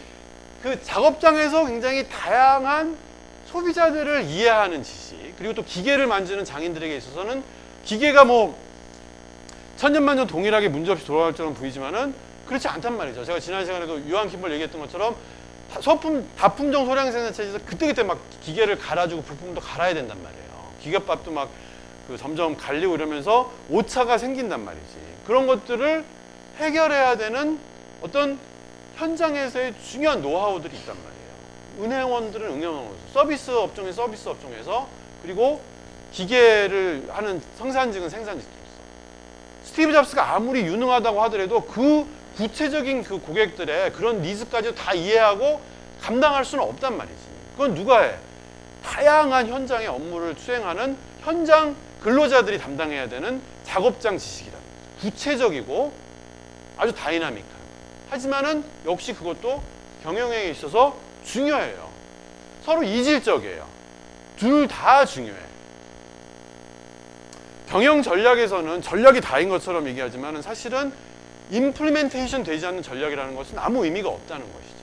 작업장에서 굉장히 다양한 소비자들을 이해하는 지식, 그리고 또 기계를 만지는 장인들에게 있어서는 기계가 뭐 천년만년 동일하게 문제없이 돌아갈 줄은 보이지만은 그렇지 않단 말이죠. 제가 지난 시간에도 유한 킴벌 얘기했던 것처럼 다품종 소량 생산체에서 그때그때 막 기계를 갈아주고 부품도 갈아야 된단 말이에요. 기계값도 막 점점 갈리고 이러면서 오차가 생긴단 말이지. 그런 것들을 해결해야 되는 어떤 현장에서의 중요한 노하우들이 있단 말이에요. 은행원들은 은행원으로서, 서비스 업종에서, 그리고 기계를 하는 생산직은 생산직으로서. 스티브 잡스가 아무리 유능하다고 하더라도 구체적인 고객들의 그런 니즈까지 다 이해하고 감당할 수는 없단 말이지. 그건 누가 해? 다양한 현장의 업무를 수행하는 현장 근로자들이 담당해야 되는 작업장 지식이다. 구체적이고 아주 다이나믹한. 하지만은 역시 그것도 경영에 있어서 중요해요. 서로 이질적이에요. 둘 다 중요해. 경영 전략에서는 전략이 다인 것처럼 얘기하지만 사실은 임플리멘테이션 되지 않는 전략이라는 것은 아무 의미가 없다는 것이죠.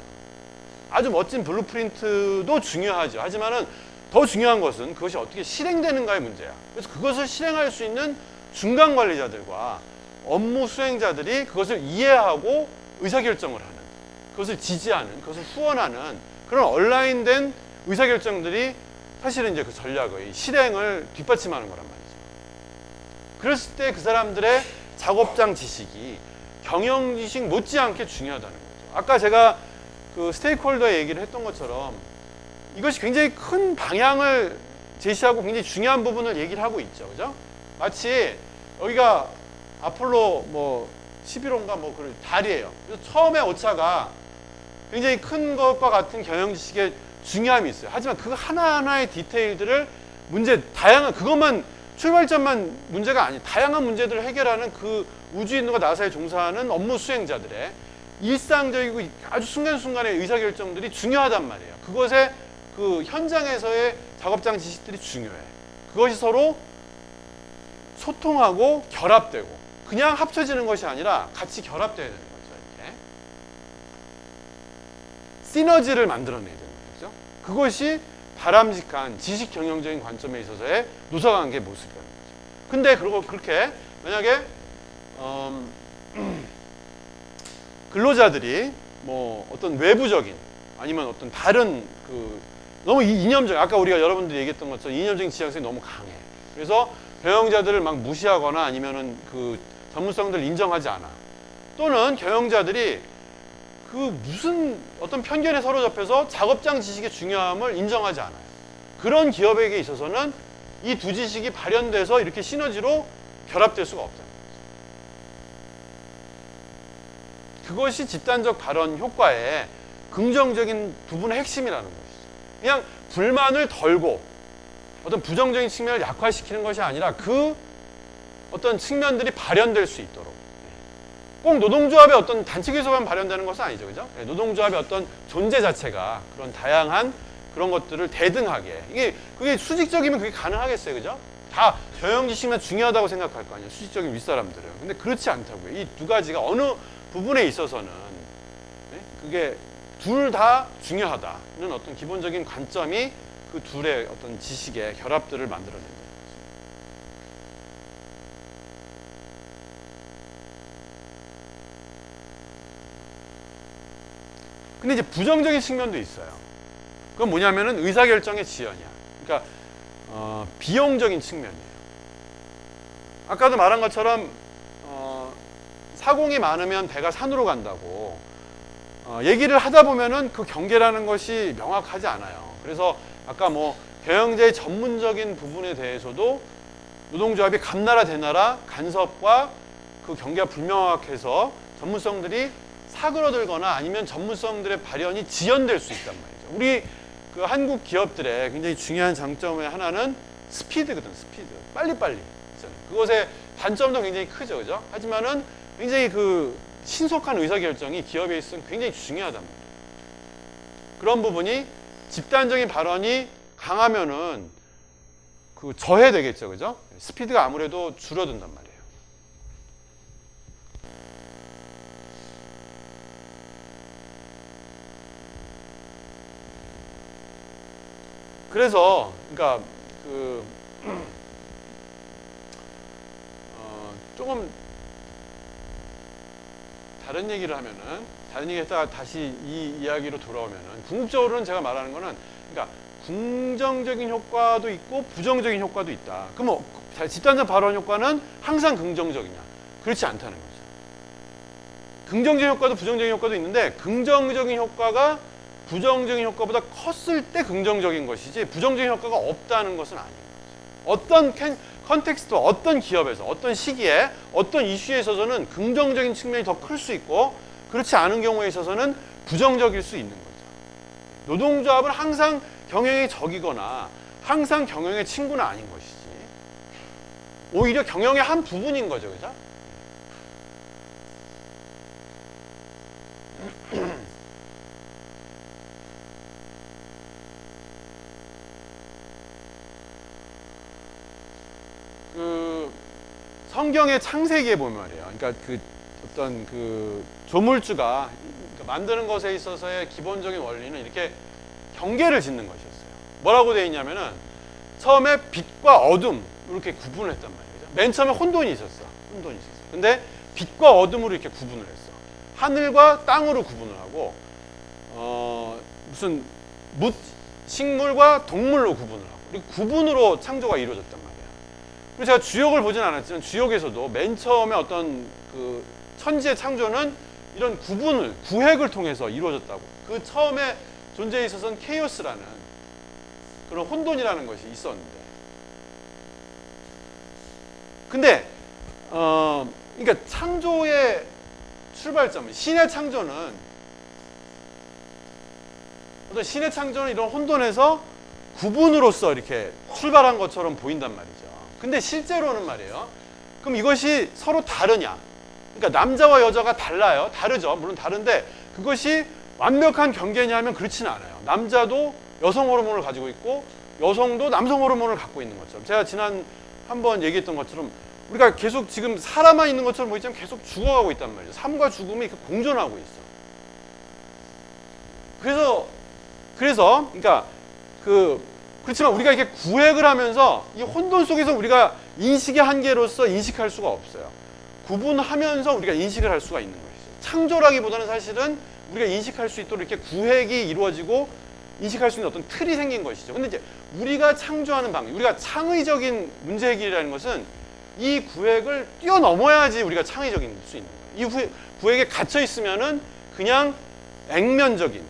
아주 멋진 블루프린트도 중요하죠. 하지만은 더 중요한 것은 그것이 어떻게 실행되는가의 문제야. 그래서 그것을 실행할 수 있는 중간 관리자들과 업무 수행자들이 그것을 이해하고 의사결정을 하는, 그것을 지지하는, 그것을 후원하는 그런 온라인된 의사결정들이 사실은 이제 그 전략의 실행을 뒷받침하는 거란 말이죠. 그랬을 때 그 사람들의 작업장 지식이 경영 지식 못지않게 중요하다는 거죠. 아까 제가 그 스테이크홀더의 얘기를 했던 것처럼 이것이 굉장히 큰 방향을 제시하고 굉장히 중요한 부분을 얘기를 하고 있죠. 그죠? 마치 여기가 아폴로 뭐 11호인가 뭐 그런 달이에요. 그래서 처음에 오차가 굉장히 큰 것과 같은 경영 지식의 중요함이 있어요. 하지만 그 하나하나의 디테일들을 다양한 그것만 출발점만 문제가 아니 다양한 문제들을 해결하는 그 우주인과 나사에 종사하는 업무 수행자들의 일상적이고 아주 순간순간의 의사결정들이 중요하단 말이에요. 그것에 그 현장에서의 작업장 지식들이 중요해. 그것이 서로 소통하고 결합되고 그냥 합쳐지는 것이 아니라 같이 결합되어야 되는 거죠. 이렇게 시너지를 만들어내야 되는 거죠. 그것이 바람직한 지식 경영적인 관점에 있어서의 노사관계의 모습이라는 거죠. 근데 그렇게 만약에 근로자들이 뭐 어떤 외부적인 아니면 어떤 다른 너무 이념적, 아까 우리가 여러분들이 얘기했던 것처럼 이념적인 지향성이 너무 강해. 그래서 경영자들을 막 무시하거나 아니면은 그 전문성들을 인정하지 않아. 또는 경영자들이 그 무슨 어떤 편견에 사로잡혀서 작업장 지식의 중요함을 인정하지 않아요. 그런 기업에게 있어서는 이 두 지식이 발현돼서 이렇게 시너지로 결합될 수가 없다는 거죠. 그것이 집단적 발언 효과의 긍정적인 부분의 핵심이라는 것이죠. 그냥 불만을 덜고 어떤 부정적인 측면을 약화시키는 것이 아니라 그 어떤 측면들이 발현될 수 있도록 꼭 노동조합의 어떤 단체 기소만 발현되는 것은 아니죠. 그죠? 노동조합의 어떤 존재 자체가 그런 다양한 그런 것들을 대등하게 그게 수직적이면 그게 가능하겠어요. 그죠? 다 경영 지식만 중요하다고 생각할 거 아니에요. 수직적인 윗사람들은. 근데 그렇지 않다고요. 이 두 가지가 어느 부분에 있어서는 그게 둘 다 중요하다는 어떤 기본적인 관점이 그 둘의 어떤 지식의 결합들을 만들어낸다. 근데 이제 부정적인 측면도 있어요. 그건 뭐냐면은 의사결정의 지연이야. 그러니까 비용적인 측면이에요. 아까도 말한 것처럼 사공이 많으면 배가 산으로 간다고 얘기를 하다 보면은 그 경계라는 것이 명확하지 않아요. 그래서 아까 뭐 경영자의 전문적인 부분에 대해서도 노동조합이 감나라 대나라 간섭과 그 경계가 불명확해서 전문성들이 사그러들거나 아니면 전문성들의 발현이 지연될 수 있단 말이죠. 우리 그 한국 기업들의 굉장히 중요한 장점의 하나는 스피드거든. 스피드. 빨리빨리. 그것의 단점도 굉장히 크죠. 그죠? 하지만은 굉장히 그 신속한 의사결정이 기업에 있으면 굉장히 중요하단 말이에요. 그런 부분이 집단적인 발언이 강하면은 그 저해되겠죠. 그죠? 스피드가 아무래도 줄어든단 말이에요. 그래서 그러니까 조금 다른 얘기를 하면은 다른 얘기 했다가 다시 이 이야기로 돌아오면은 궁극적으로는 제가 말하는 거는 그러니까 긍정적인 효과도 있고 부정적인 효과도 있다. 그럼 뭐 집단적 발언 효과는 항상 긍정적이냐? 그렇지 않다는 거죠. 긍정적인 효과도 부정적인 효과도 있는데 긍정적인 효과가 부정적인 효과보다 컸을 때 긍정적인 것이지 부정적인 효과가 없다는 것은 아닌 거죠. 어떤 컨텍스트, 어떤 기업에서, 어떤 시기에, 어떤 이슈에 있어서는 긍정적인 측면이 더 클 수 있고 그렇지 않은 경우에 있어서는 부정적일 수 있는 거죠. 노동조합은 항상 경영의 적이거나 항상 경영의 친구는 아닌 것이지 오히려 경영의 한 부분인 거죠. 그죠? 그 성경의 창세기에 보면 말이에요. 그러니까 그 어떤 그 조물주가 만드는 것에 있어서의 기본적인 원리는 이렇게 경계를 짓는 것이었어요. 뭐라고 되어 있냐면은 처음에 빛과 어둠 이렇게 구분을 했단 말이죠. 맨 처음에 혼돈이 있었어. 근데 빛과 어둠으로 이렇게 구분을 했어. 하늘과 땅으로 구분을 하고 무슨 식물과 동물로 구분을 하고 그리고 구분으로 창조가 이루어졌단 말이에요. 그리고 제가 주역을 보진 않았지만 주역에서도 맨 처음에 어떤 그 천지의 창조는 이런 구획을 통해서 이루어졌다고. 그 처음에 존재에 있어서는 케이오스라는 그런 혼돈이라는 것이 있었는데, 근데 그러니까 창조의 출발점, 신의 창조는 이런 혼돈에서 구분으로서 이렇게 출발한 것처럼 보인단 말이죠. 근데 실제로는 말이에요. 그럼 이것이 서로 다르냐? 그러니까 남자와 여자가 달라요. 다르죠. 물론 다른데 그것이 완벽한 경계냐면 그렇지는 않아요. 남자도 여성 호르몬을 가지고 있고 여성도 남성 호르몬을 갖고 있는 것처럼, 제가 지난 한번 얘기했던 것처럼 우리가 계속 지금 살아만 있는 것처럼 보이지만 계속 죽어가고 있단 말이에요. 삶과 죽음이 이렇게 공존하고 있어. 그래서 그러니까 그렇지만 우리가 이렇게 구획을 하면서 이 혼돈 속에서 우리가 인식의 한계로서 인식할 수가 없어요. 구분하면서 우리가 인식을 할 수가 있는 것이죠. 창조라기보다는 사실은 우리가 인식할 수 있도록 이렇게 구획이 이루어지고 인식할 수 있는 어떤 틀이 생긴 것이죠. 근데 이제 우리가 창조하는 방식, 우리가 창의적인 문제 해결이라는 것은 이 구획을 뛰어넘어야지 우리가 창의적인 수 있는 거예요. 이 구획에 갇혀 있으면은 그냥 액면적인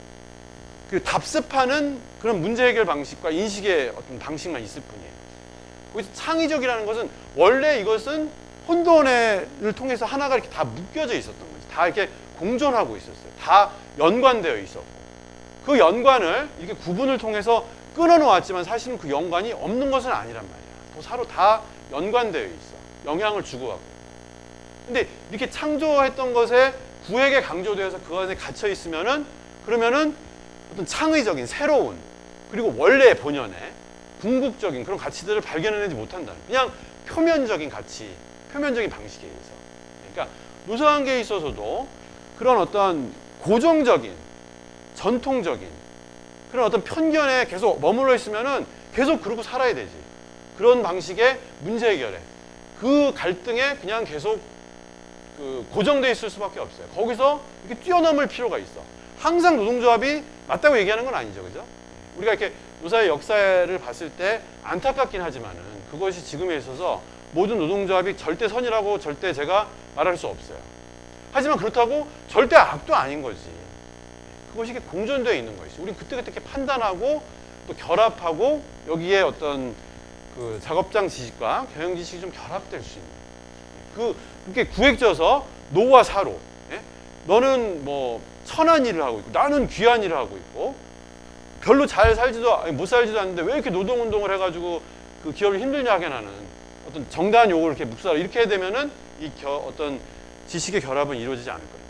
그 답습하는 그런 문제 해결 방식과 인식의 어떤 방식만 있을 뿐이에요. 거기서 창의적이라는 것은 원래 이것은 혼돈을 통해서 하나가 이렇게 다 묶여져 있었던 거죠. 다 이렇게 공존하고 있었어요. 다 연관되어 있었고, 그 연관을 이렇게 구분을 통해서 끊어놓았지만 사실은 그 연관이 없는 것은 아니란 말이야. 서로 다 연관되어 있어. 영향을 주고받고. 근데 이렇게 창조했던 것에 구획에 강조되어서 그 안에 갇혀 있으면은, 그러면은 어떤 창의적인 새로운 그리고 원래의 본연의 궁극적인 그런 가치들을 발견해내지 못한다는, 그냥 표면적인 가치, 표면적인 방식에 의해서. 그러니까 노사관계에 있어서도 그런 어떤 고정적인, 전통적인 그런 어떤 편견에 계속 머물러 있으면은 계속 그러고 살아야 되지. 그런 방식의 문제 해결에, 그 갈등에 그냥 계속 고정돼 있을 수밖에 없어요. 거기서 이렇게 뛰어넘을 필요가 있어. 항상 노동조합이 맞다고 얘기하는 건 아니죠, 그죠? 우리가 이렇게 노사의 역사를 봤을 때 안타깝긴 하지만은 그것이 지금에 있어서 모든 노동조합이 절대 선이라고 절대 제가 말할 수 없어요. 하지만 그렇다고 절대 악도 아닌 거지. 그것이 이렇게 공존되어 있는 것이지. 우리는 그때그때 이렇게 판단하고 또 결합하고 여기에 어떤 그 작업장 지식과 경영 지식이 좀 결합될 수 있는. 그렇게 구획져서 노와 사로. 예? 너는 뭐 천한 일을 하고 있고 나는 귀한 일을 하고 있고 별로 잘 살지도 못 살지도 않는데 왜 이렇게 노동운동을 해가지고 그 기업을 힘들냐 하게 하는 어떤 정당한 요구를 이렇게 묵살하고 이렇게 되면은 어떤 지식의 결합은 이루어지지 않을 거예요.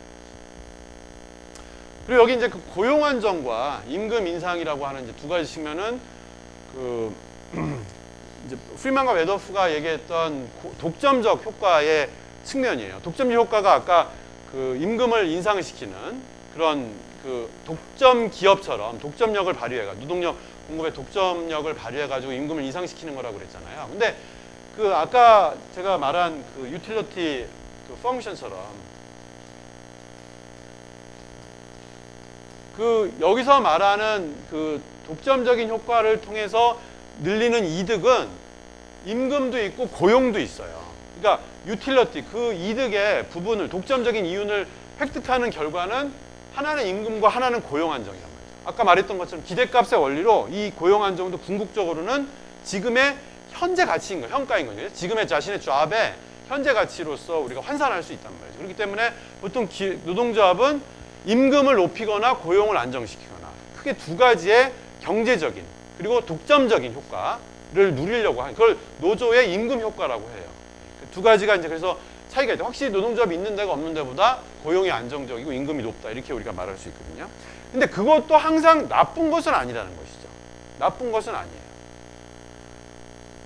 그리고 여기 이제 그 고용 안정과 임금 인상이라고 하는 이제 두 가지 측면은 이제 프리만과 웨더프가 얘기했던 독점적 효과의 측면이에요. 독점적 효과가 아까 그 임금을 인상을 시키는 그런 그 독점 기업처럼 독점력을 발휘해가지고 노동력 공급의 독점력을 발휘해가지고 임금을 인상시키는 거라고 그랬잖아요. 근데 그 아까 제가 말한 그 유틸리티 그 펑션처럼 그 여기서 말하는 그 독점적인 효과를 통해서 늘리는 이득은 임금도 있고 고용도 있어요. 그러니까 유틸리티 그 이득의 부분을 독점적인 이윤을 획득하는 결과는 하나는 임금과 하나는 고용 안정이란 말이죠. 아까 말했던 것처럼 기대값의 원리로 이 고용 안정도 궁극적으로는 지금의 현재 가치인 거예요. 현가인 거죠. 지금의 자신의 잡의 현재 가치로서 우리가 환산할 수 있단 말이죠. 그렇기 때문에 보통 노동조합은 임금을 높이거나 고용을 안정시키거나 크게 두 가지의 경제적인 그리고 독점적인 효과를 누리려고 하는 그걸 노조의 임금 효과라고 해요. 두 가지가 이제 그래서 차이가 있다. 확실히 노동조합이 있는 데가 없는 데보다 고용이 안정적이고 임금이 높다. 이렇게 우리가 말할 수 있거든요. 근데 그것도 항상 나쁜 것은 아니라는 것이죠. 나쁜 것은 아니에요.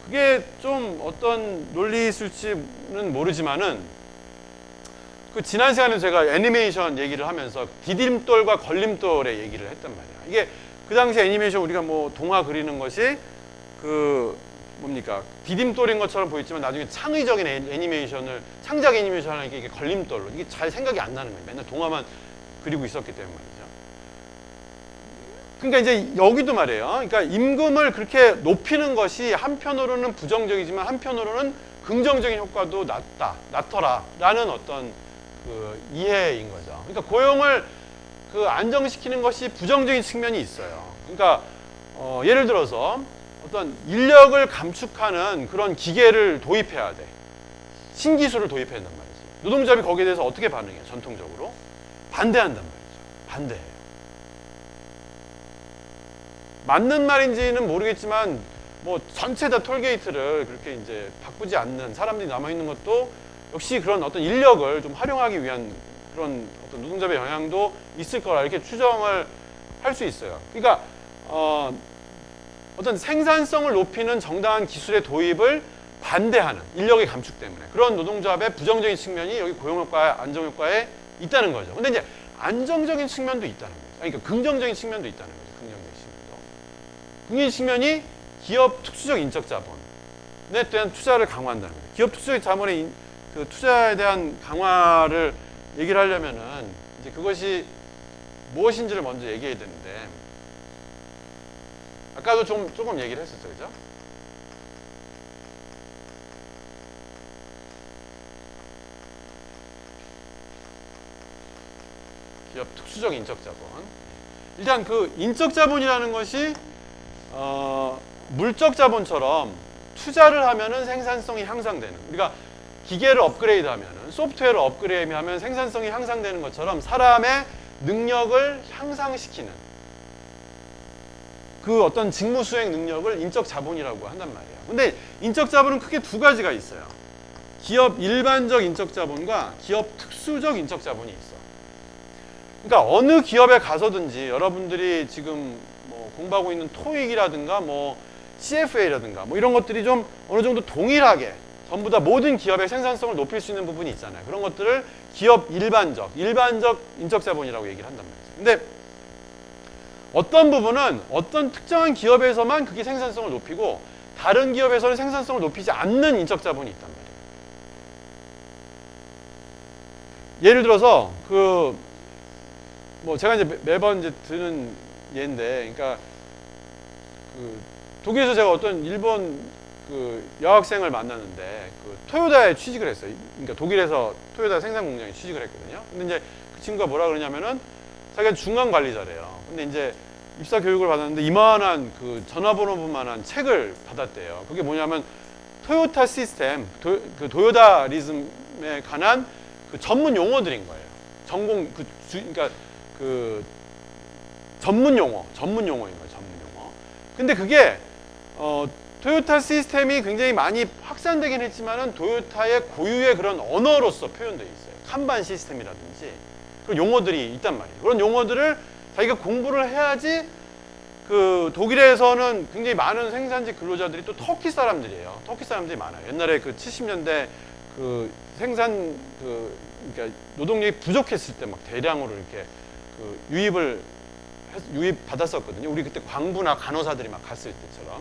그게 좀 어떤 논리 있을지는 모르지만은 그 지난 시간에 제가 애니메이션 얘기를 하면서 디딤돌과 걸림돌의 얘기를 했단 말이야. 이게 그 당시 애니메이션 우리가 뭐 동화 그리는 것이 그 뭡니까 디딤돌인 것처럼 보였지만 나중에 창의적인 애니메이션을 창작 애니메이션을 하니까 이게 걸림돌로 이게 잘 생각이 안 나는 거예요. 맨날 동화만 그리고 있었기 때문에 말이죠. 그러니까 이제 여기도 말이에요. 그러니까 임금을 그렇게 높이는 것이 한편으로는 부정적이지만 한편으로는 긍정적인 효과도 나더라라는 어떤 그 이해인 거죠. 그러니까 고용을 그 안정시키는 것이 부정적인 측면이 있어요. 그러니까 예를 들어서 어떤 인력을 감축하는 그런 기계를 도입해야 돼. 신기술을 도입해야 한단 말이지. 노동조합이 거기에 대해서 어떻게 반응해요? 전통적으로 반대한단 말이죠. 반대해요. 맞는 말인지는 모르겠지만 뭐 전체 다 톨게이트를 그렇게 이제 바꾸지 않는 사람들이 남아 있는 것도 역시 그런 어떤 인력을 좀 활용하기 위한 그런 어떤 노동조합의 영향도 있을 거라 이렇게 추정을 할 수 있어요. 그러니까 어떤 생산성을 높이는 정당한 기술의 도입을 반대하는 인력의 감축 때문에 그런 노동조합의 부정적인 측면이 여기 고용효과, 안정효과에 있다는 거죠. 근데 이제 안정적인 측면도 있다는 거죠. 그러니까 긍정적인 측면도 있다는 거죠. 긍정적인 측면이 기업 특수적 인적 자본에 대한 투자를 강화한다는 거예요. 기업 특수적 자본의 그 투자에 대한 강화를 얘기를 하려면은 이제 그것이 무엇인지를 먼저 얘기해야 되는데 아까도 조금 얘기를 했었죠, 그죠? 기업 특수적 인적 자본. 일단 그 인적 자본이라는 것이 물적 자본처럼 투자를 하면은 생산성이 향상되는. 우리가 기계를 업그레이드하면은 소프트웨어를 업그레이드하면 생산성이 향상되는 것처럼 사람의 능력을 향상시키는 그 어떤 직무 수행 능력을 인적 자본이라고 한단 말이에요. 근데 인적 자본은 크게 두 가지가 있어요. 기업 일반적 인적 자본과 기업 특수적 인적 자본이 있어. 그러니까 어느 기업에 가서든지 여러분들이 지금 뭐 공부하고 있는 토익이라든가 뭐 CFA라든가 뭐 이런 것들이 좀 어느 정도 동일하게 전부 다 모든 기업의 생산성을 높일 수 있는 부분이 있잖아요. 그런 것들을 기업 일반적 인적 자본이라고 얘기를 한단 말이죠. 근데 어떤 부분은 어떤 특정한 기업에서만 그게 생산성을 높이고 다른 기업에서는 생산성을 높이지 않는 인적 자본이 있단 말이에요. 예를 들어서 뭐 제가 이제 매번 이제 드는 예인데, 그러니까 독일에서 제가 어떤 일본 여학생을 만났는데 토요타에 취직을 했어요. 그러니까 독일에서 토요타 생산 공장에 취직을 했거든요. 근데 이제 그 친구가 뭐라 그러냐면은 자기가 중간 관리자래요. 근데 이제 입사 교육을 받았는데 이만한 전화번호분만한 책을 받았대요. 그게 뭐냐면 토요타 시스템, 도요타리즘에 관한 전문 용어들인 거예요. 그러니까 전문 용어인 거예요. 전문 용어. 근데 그게 토요타 시스템이 굉장히 많이 확산되긴 했지만은 토요타의 고유의 그런 언어로서 표현되어 있어요. 칸반 시스템이라든지 그런 용어들이 있단 말이에요. 그런 용어들을 자기가 공부를 해야지 독일에서는 굉장히 많은 생산지 근로자들이 또 터키 사람들이에요. 터키 사람들이 많아요. 옛날에 70년대 그러니까 노동력이 부족했을 때 막 대량으로 이렇게 유입 받았었거든요. 우리 그때 광부나 간호사들이 막 갔을 때처럼.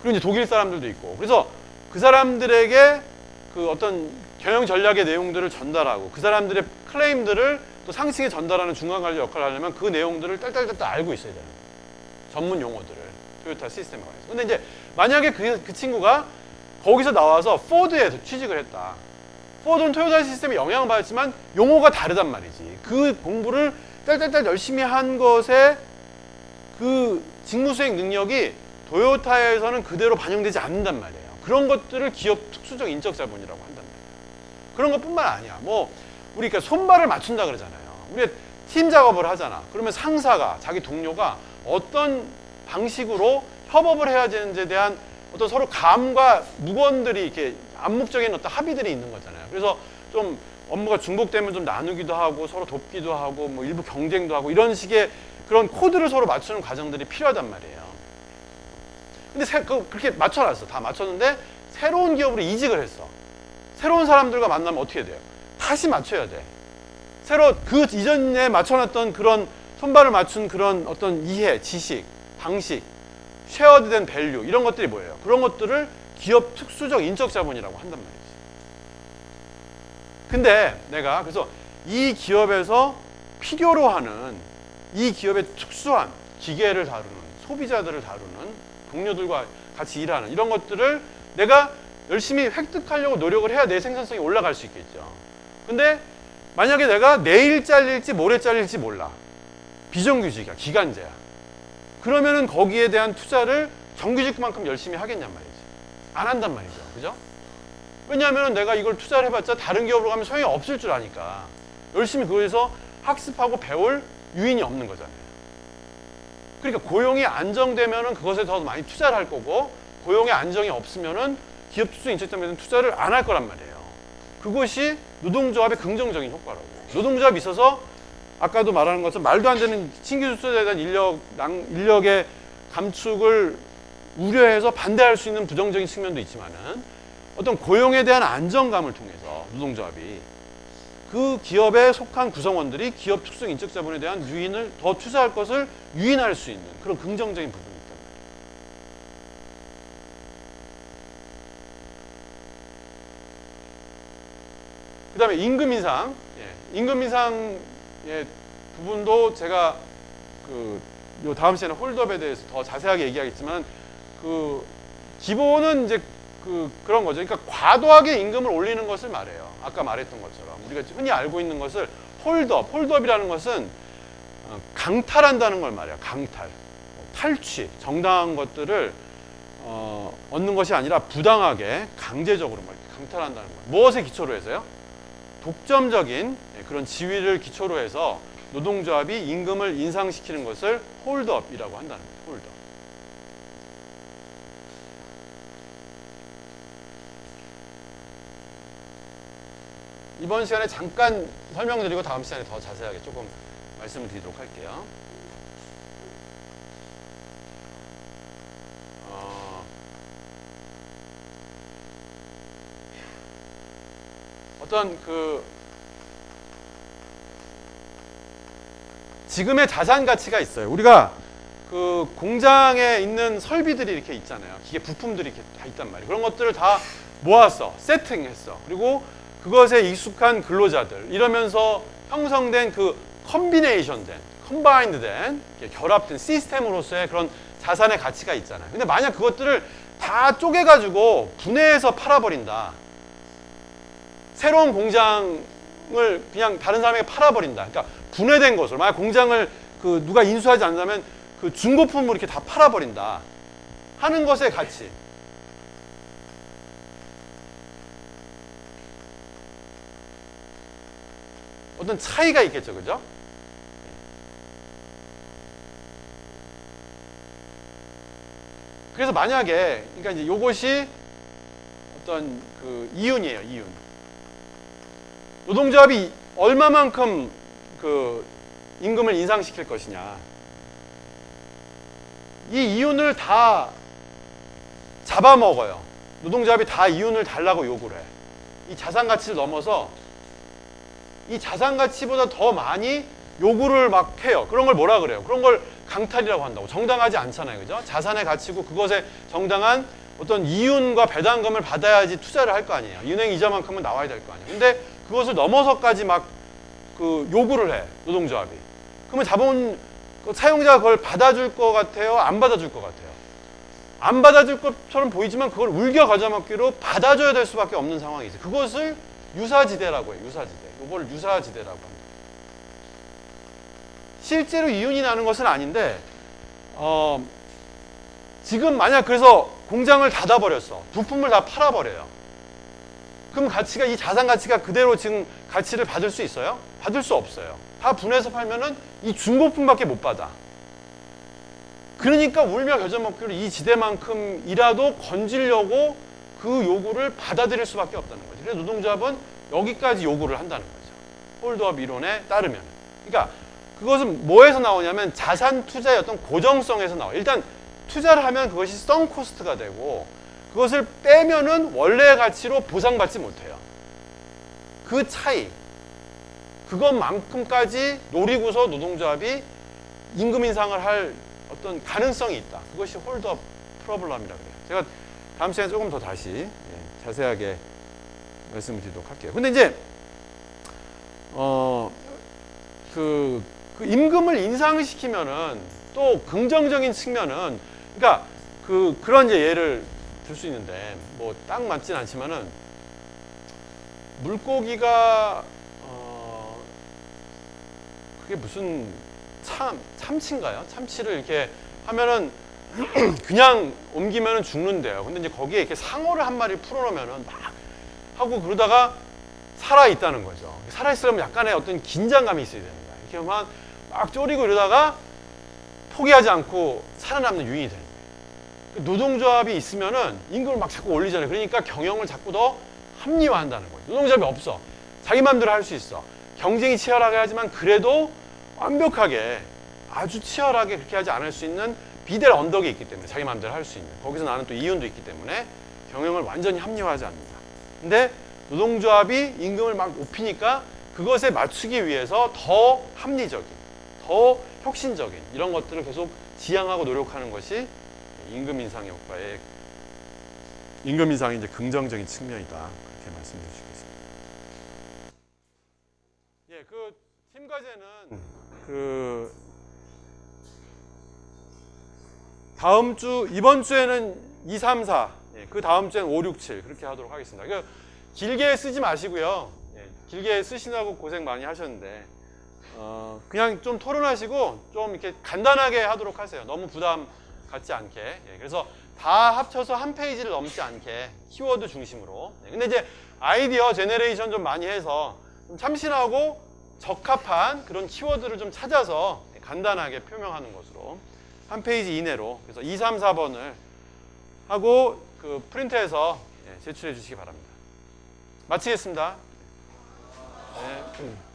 그리고 이제 독일 사람들도 있고. 그래서 그 사람들에게 어떤 경영 전략의 내용들을 전달하고 그 사람들의 클레임들을 또 상층에 전달하는 중간 관리 역할을 하려면 그 내용들을 딸딸딸 알고 있어야 되는 거예요. 전문 용어들을 토요타 시스템에 관해서. 근데 이제 만약에 그 친구가 거기서 나와서 포드에 취직을 했다. 포드는 토요타 시스템에 영향을 받았지만 용어가 다르단 말이지. 그 공부를 딸딸딸 열심히 한 것에 그 직무 수행 능력이 토요타에서는 그대로 반영되지 않는단 말이에요. 그런 것들을 기업 특수적 인적 자본이라고 한단 말이에요. 그런 것뿐만 아니야. 우리 손발을 맞춘다 그러잖아요. 우리 팀 작업을 하잖아. 그러면 상사가, 자기 동료가 어떤 방식으로 협업을 해야 되는지에 대한 어떤 서로 감과 무건들이 이렇게 암묵적인 어떤 합의들이 있는 거잖아요. 그래서 좀 업무가 중복되면 좀 나누기도 하고 서로 돕기도 하고 뭐 일부 경쟁도 하고 이런 식의 그런 코드를 서로 맞추는 과정들이 필요하단 말이에요. 근데 그렇게 맞춰놨어. 다 맞췄는데 새로운 기업으로 이직을 했어. 새로운 사람들과 만나면 어떻게 돼요? 다시 맞춰야 돼. 새로 그 이전에 맞춰놨던 그런 손발을 맞춘 그런 어떤 이해, 지식, 방식, 쉐어드된 밸류 이런 것들이 뭐예요? 그런 것들을 기업 특수적 인적 자본이라고 한단 말이지. 근데 내가 그래서 이 기업에서 필요로 하는 이 기업의 특수한 기계를 다루는 소비자들을 다루는 동료들과 같이 일하는 이런 것들을 내가 열심히 획득하려고 노력을 해야 내 생산성이 올라갈 수 있겠죠. 근데 만약에 내가 내일 잘릴지 모레 잘릴지 몰라. 비정규직이야. 기간제야. 그러면은 거기에 대한 투자를 정규직만큼 열심히 하겠냔 말이지. 안 한단 말이죠. 그죠? 왜냐하면 내가 이걸 투자를 해봤자 다른 기업으로 가면 소용이 없을 줄 아니까 열심히 그거에서 학습하고 배울 유인이 없는 거잖아요. 그러니까 고용이 안정되면은 그것에 더 많이 투자를 할 거고 고용의 안정이 없으면은 기업 특수 인적 자본에 투자를 안 할 거란 말이에요. 그것이 노동조합의 긍정적인 효과라고. 노동조합이 있어서 아까도 말하는 것처럼 말도 안 되는 신규 투자자에 대한 인력의 감축을 우려해서 반대할 수 있는 부정적인 측면도 있지만은 어떤 고용에 대한 안정감을 통해서 노동조합이 그 기업에 속한 구성원들이 기업 특수 인적 자본에 대한 유인을 더 투자할 것을 유인할 수 있는 그런 긍정적인 부분이 있단 말이에요. 그 다음에 임금 인상. 임금 인상의 부분도 제가 요 다음 시간에 홀드업에 대해서 더 자세하게 얘기하겠지만 기본은 이제 그런 거죠. 그러니까 과도하게 임금을 올리는 것을 말해요. 아까 말했던 것처럼 우리가 흔히 알고 있는 것을 홀드업이라는 것은 강탈한다는 걸 말해요. 강탈, 탈취, 정당한 것들을 얻는 것이 아니라 부당하게 강제적으로 강탈한다는 거예요. 무엇에 기초로 해서요? 독점적인 그런 지위를 기초로 해서 노동조합이 임금을 인상시키는 것을 홀드업이라고 한다는 거예요. 홀드업. 이번 시간에 잠깐 설명드리고 다음 시간에 더 자세하게 조금 말씀을 드리도록 할게요. 어떤 지금의 자산 가치가 있어요. 우리가 공장에 있는 설비들이 이렇게 있잖아요. 기계 부품들이 이렇게 다 있단 말이에요. 그런 것들을 다 모았어. 세팅했어. 그리고 그것에 익숙한 근로자들 이러면서 형성된 컴바인드된 결합된 시스템으로서의 그런 자산의 가치가 있잖아요. 근데 만약 그것들을 다 쪼개가지고 분해해서 팔아버린다. 새로운 공장을 그냥 다른 사람에게 팔아버린다. 그러니까 분해된 것을 만약 공장을 누가 인수하지 않는다면 중고품으로 이렇게 다 팔아버린다 하는 것의 가치. 어떤 차이가 있겠죠, 그죠? 그래서 만약에, 그러니까 이제 요것이 어떤 이윤이에요, 이윤. 노동조합이 얼마만큼 임금을 인상시킬 것이냐. 이 이윤을 다 잡아먹어요. 노동조합이 다 이윤을 달라고 요구를 해. 이 자산 가치를 넘어서 이 자산 가치보다 더 많이 요구를 막 해요. 그런 걸 뭐라 그래요? 그런 걸 강탈이라고 한다고. 정당하지 않잖아요. 그죠? 자산의 가치고 그것에 정당한 어떤 이윤과 배당금을 받아야지 투자를 할 거 아니에요. 은행 이자만큼은 나와야 될 거 아니에요. 근데 그것을 넘어서까지 막 요구를 해. 노동조합이. 그러면 사용자가 그걸 받아줄 것 같아요? 안 받아줄 것 같아요? 안 받아줄 것처럼 보이지만 그걸 울겨 가져먹기로 받아줘야 될 수밖에 없는 상황이죠. 그것을 유사지대라고 해요. 유사지대. 이걸 유사지대라고 합니다. 실제로 이윤이 나는 것은 아닌데 지금 만약 그래서 공장을 닫아버렸어. 부품을 다 팔아버려요. 그럼 이 자산 가치가 그대로 지금 가치를 받을 수 있어요? 받을 수 없어요. 다 분해서 팔면은 이 중고품밖에 못 받아. 그러니까 울며 겨져먹기로 이 지대만큼이라도 건지려고 그 요구를 받아들일 수밖에 없다는 거죠. 그래서 노동조합은 여기까지 요구를 한다는 거죠. 홀드업 이론에 따르면. 그러니까 그것은 뭐에서 나오냐면 자산 투자의 어떤 고정성에서 나와요. 일단 투자를 하면 그것이 썬코스트가 되고 그것을 빼면은 원래의 가치로 보상받지 못해요. 그 차이, 그것만큼까지 노리고서 노동조합이 임금 인상을 할 어떤 가능성이 있다. 그것이 홀드업 프로블럼이라고 해요. 제가 다음 시간에 조금 더 다시 자세하게 말씀을 드리도록 할게요. 근데 이제 그 임금을 인상을 시키면은 또 긍정적인 측면은 그러니까 그런 이제 예를 들 수 있는데 뭐 딱 맞진 않지만은 물고기가 그게 무슨 참치인가요? 참치를 이렇게 하면은 그냥 옮기면은 죽는데요. 근데 이제 거기에 이렇게 상어를 한 마리 풀어놓으면은 막 하고 그러다가 살아 있다는 거죠. 살아 있으려면 약간의 어떤 긴장감이 있어야 됩니다. 이렇게 하면 막 쪼리고 이러다가 포기하지 않고 살아남는 유인이 되는 거예요. 노동조합이 있으면은 임금을 막 자꾸 올리잖아요. 그러니까 경영을 자꾸 더 합리화한다는 거예요. 노동조합이 없어. 자기 마음대로 할 수 있어. 경쟁이 치열하게 하지만 그래도 완벽하게 아주 치열하게 그렇게 하지 않을 수 있는 비델 언덕이 있기 때문에 자기 마음대로 할 수 있는 거기서 나는 또 이윤도 있기 때문에 경영을 완전히 합리화하지 않는다. 근데 노동조합이 임금을 막 높이니까 그것에 맞추기 위해서 더 합리적인, 더 혁신적인 이런 것들을 계속 지향하고 노력하는 것이 임금 인상 효과의 임금 인상의 이제 긍정적인 측면이다. 그렇게 말씀드릴 수 있겠습니다. 예, 그 팀 과제는 다음 주 이번 주에는 2, 3, 4, 그 다음 주에는 5, 6, 7 그렇게 하도록 하겠습니다. 그러니까 길게 쓰지 마시고요. 길게 쓰시느라고 고생 많이 하셨는데 그냥 좀 토론하시고 좀 이렇게 간단하게 하도록 하세요. 너무 부담 갖지 않게. 그래서 다 합쳐서 한 페이지를 넘지 않게 키워드 중심으로. 근데 이제 아이디어 제너레이션 좀 많이 해서 좀 참신하고 적합한 그런 키워드를 좀 찾아서 간단하게 표명하는 것으로 한 페이지 이내로 그래서 2, 3, 4번을 하고 그 프린트해서 제출해 주시기 바랍니다. 마치겠습니다. 네.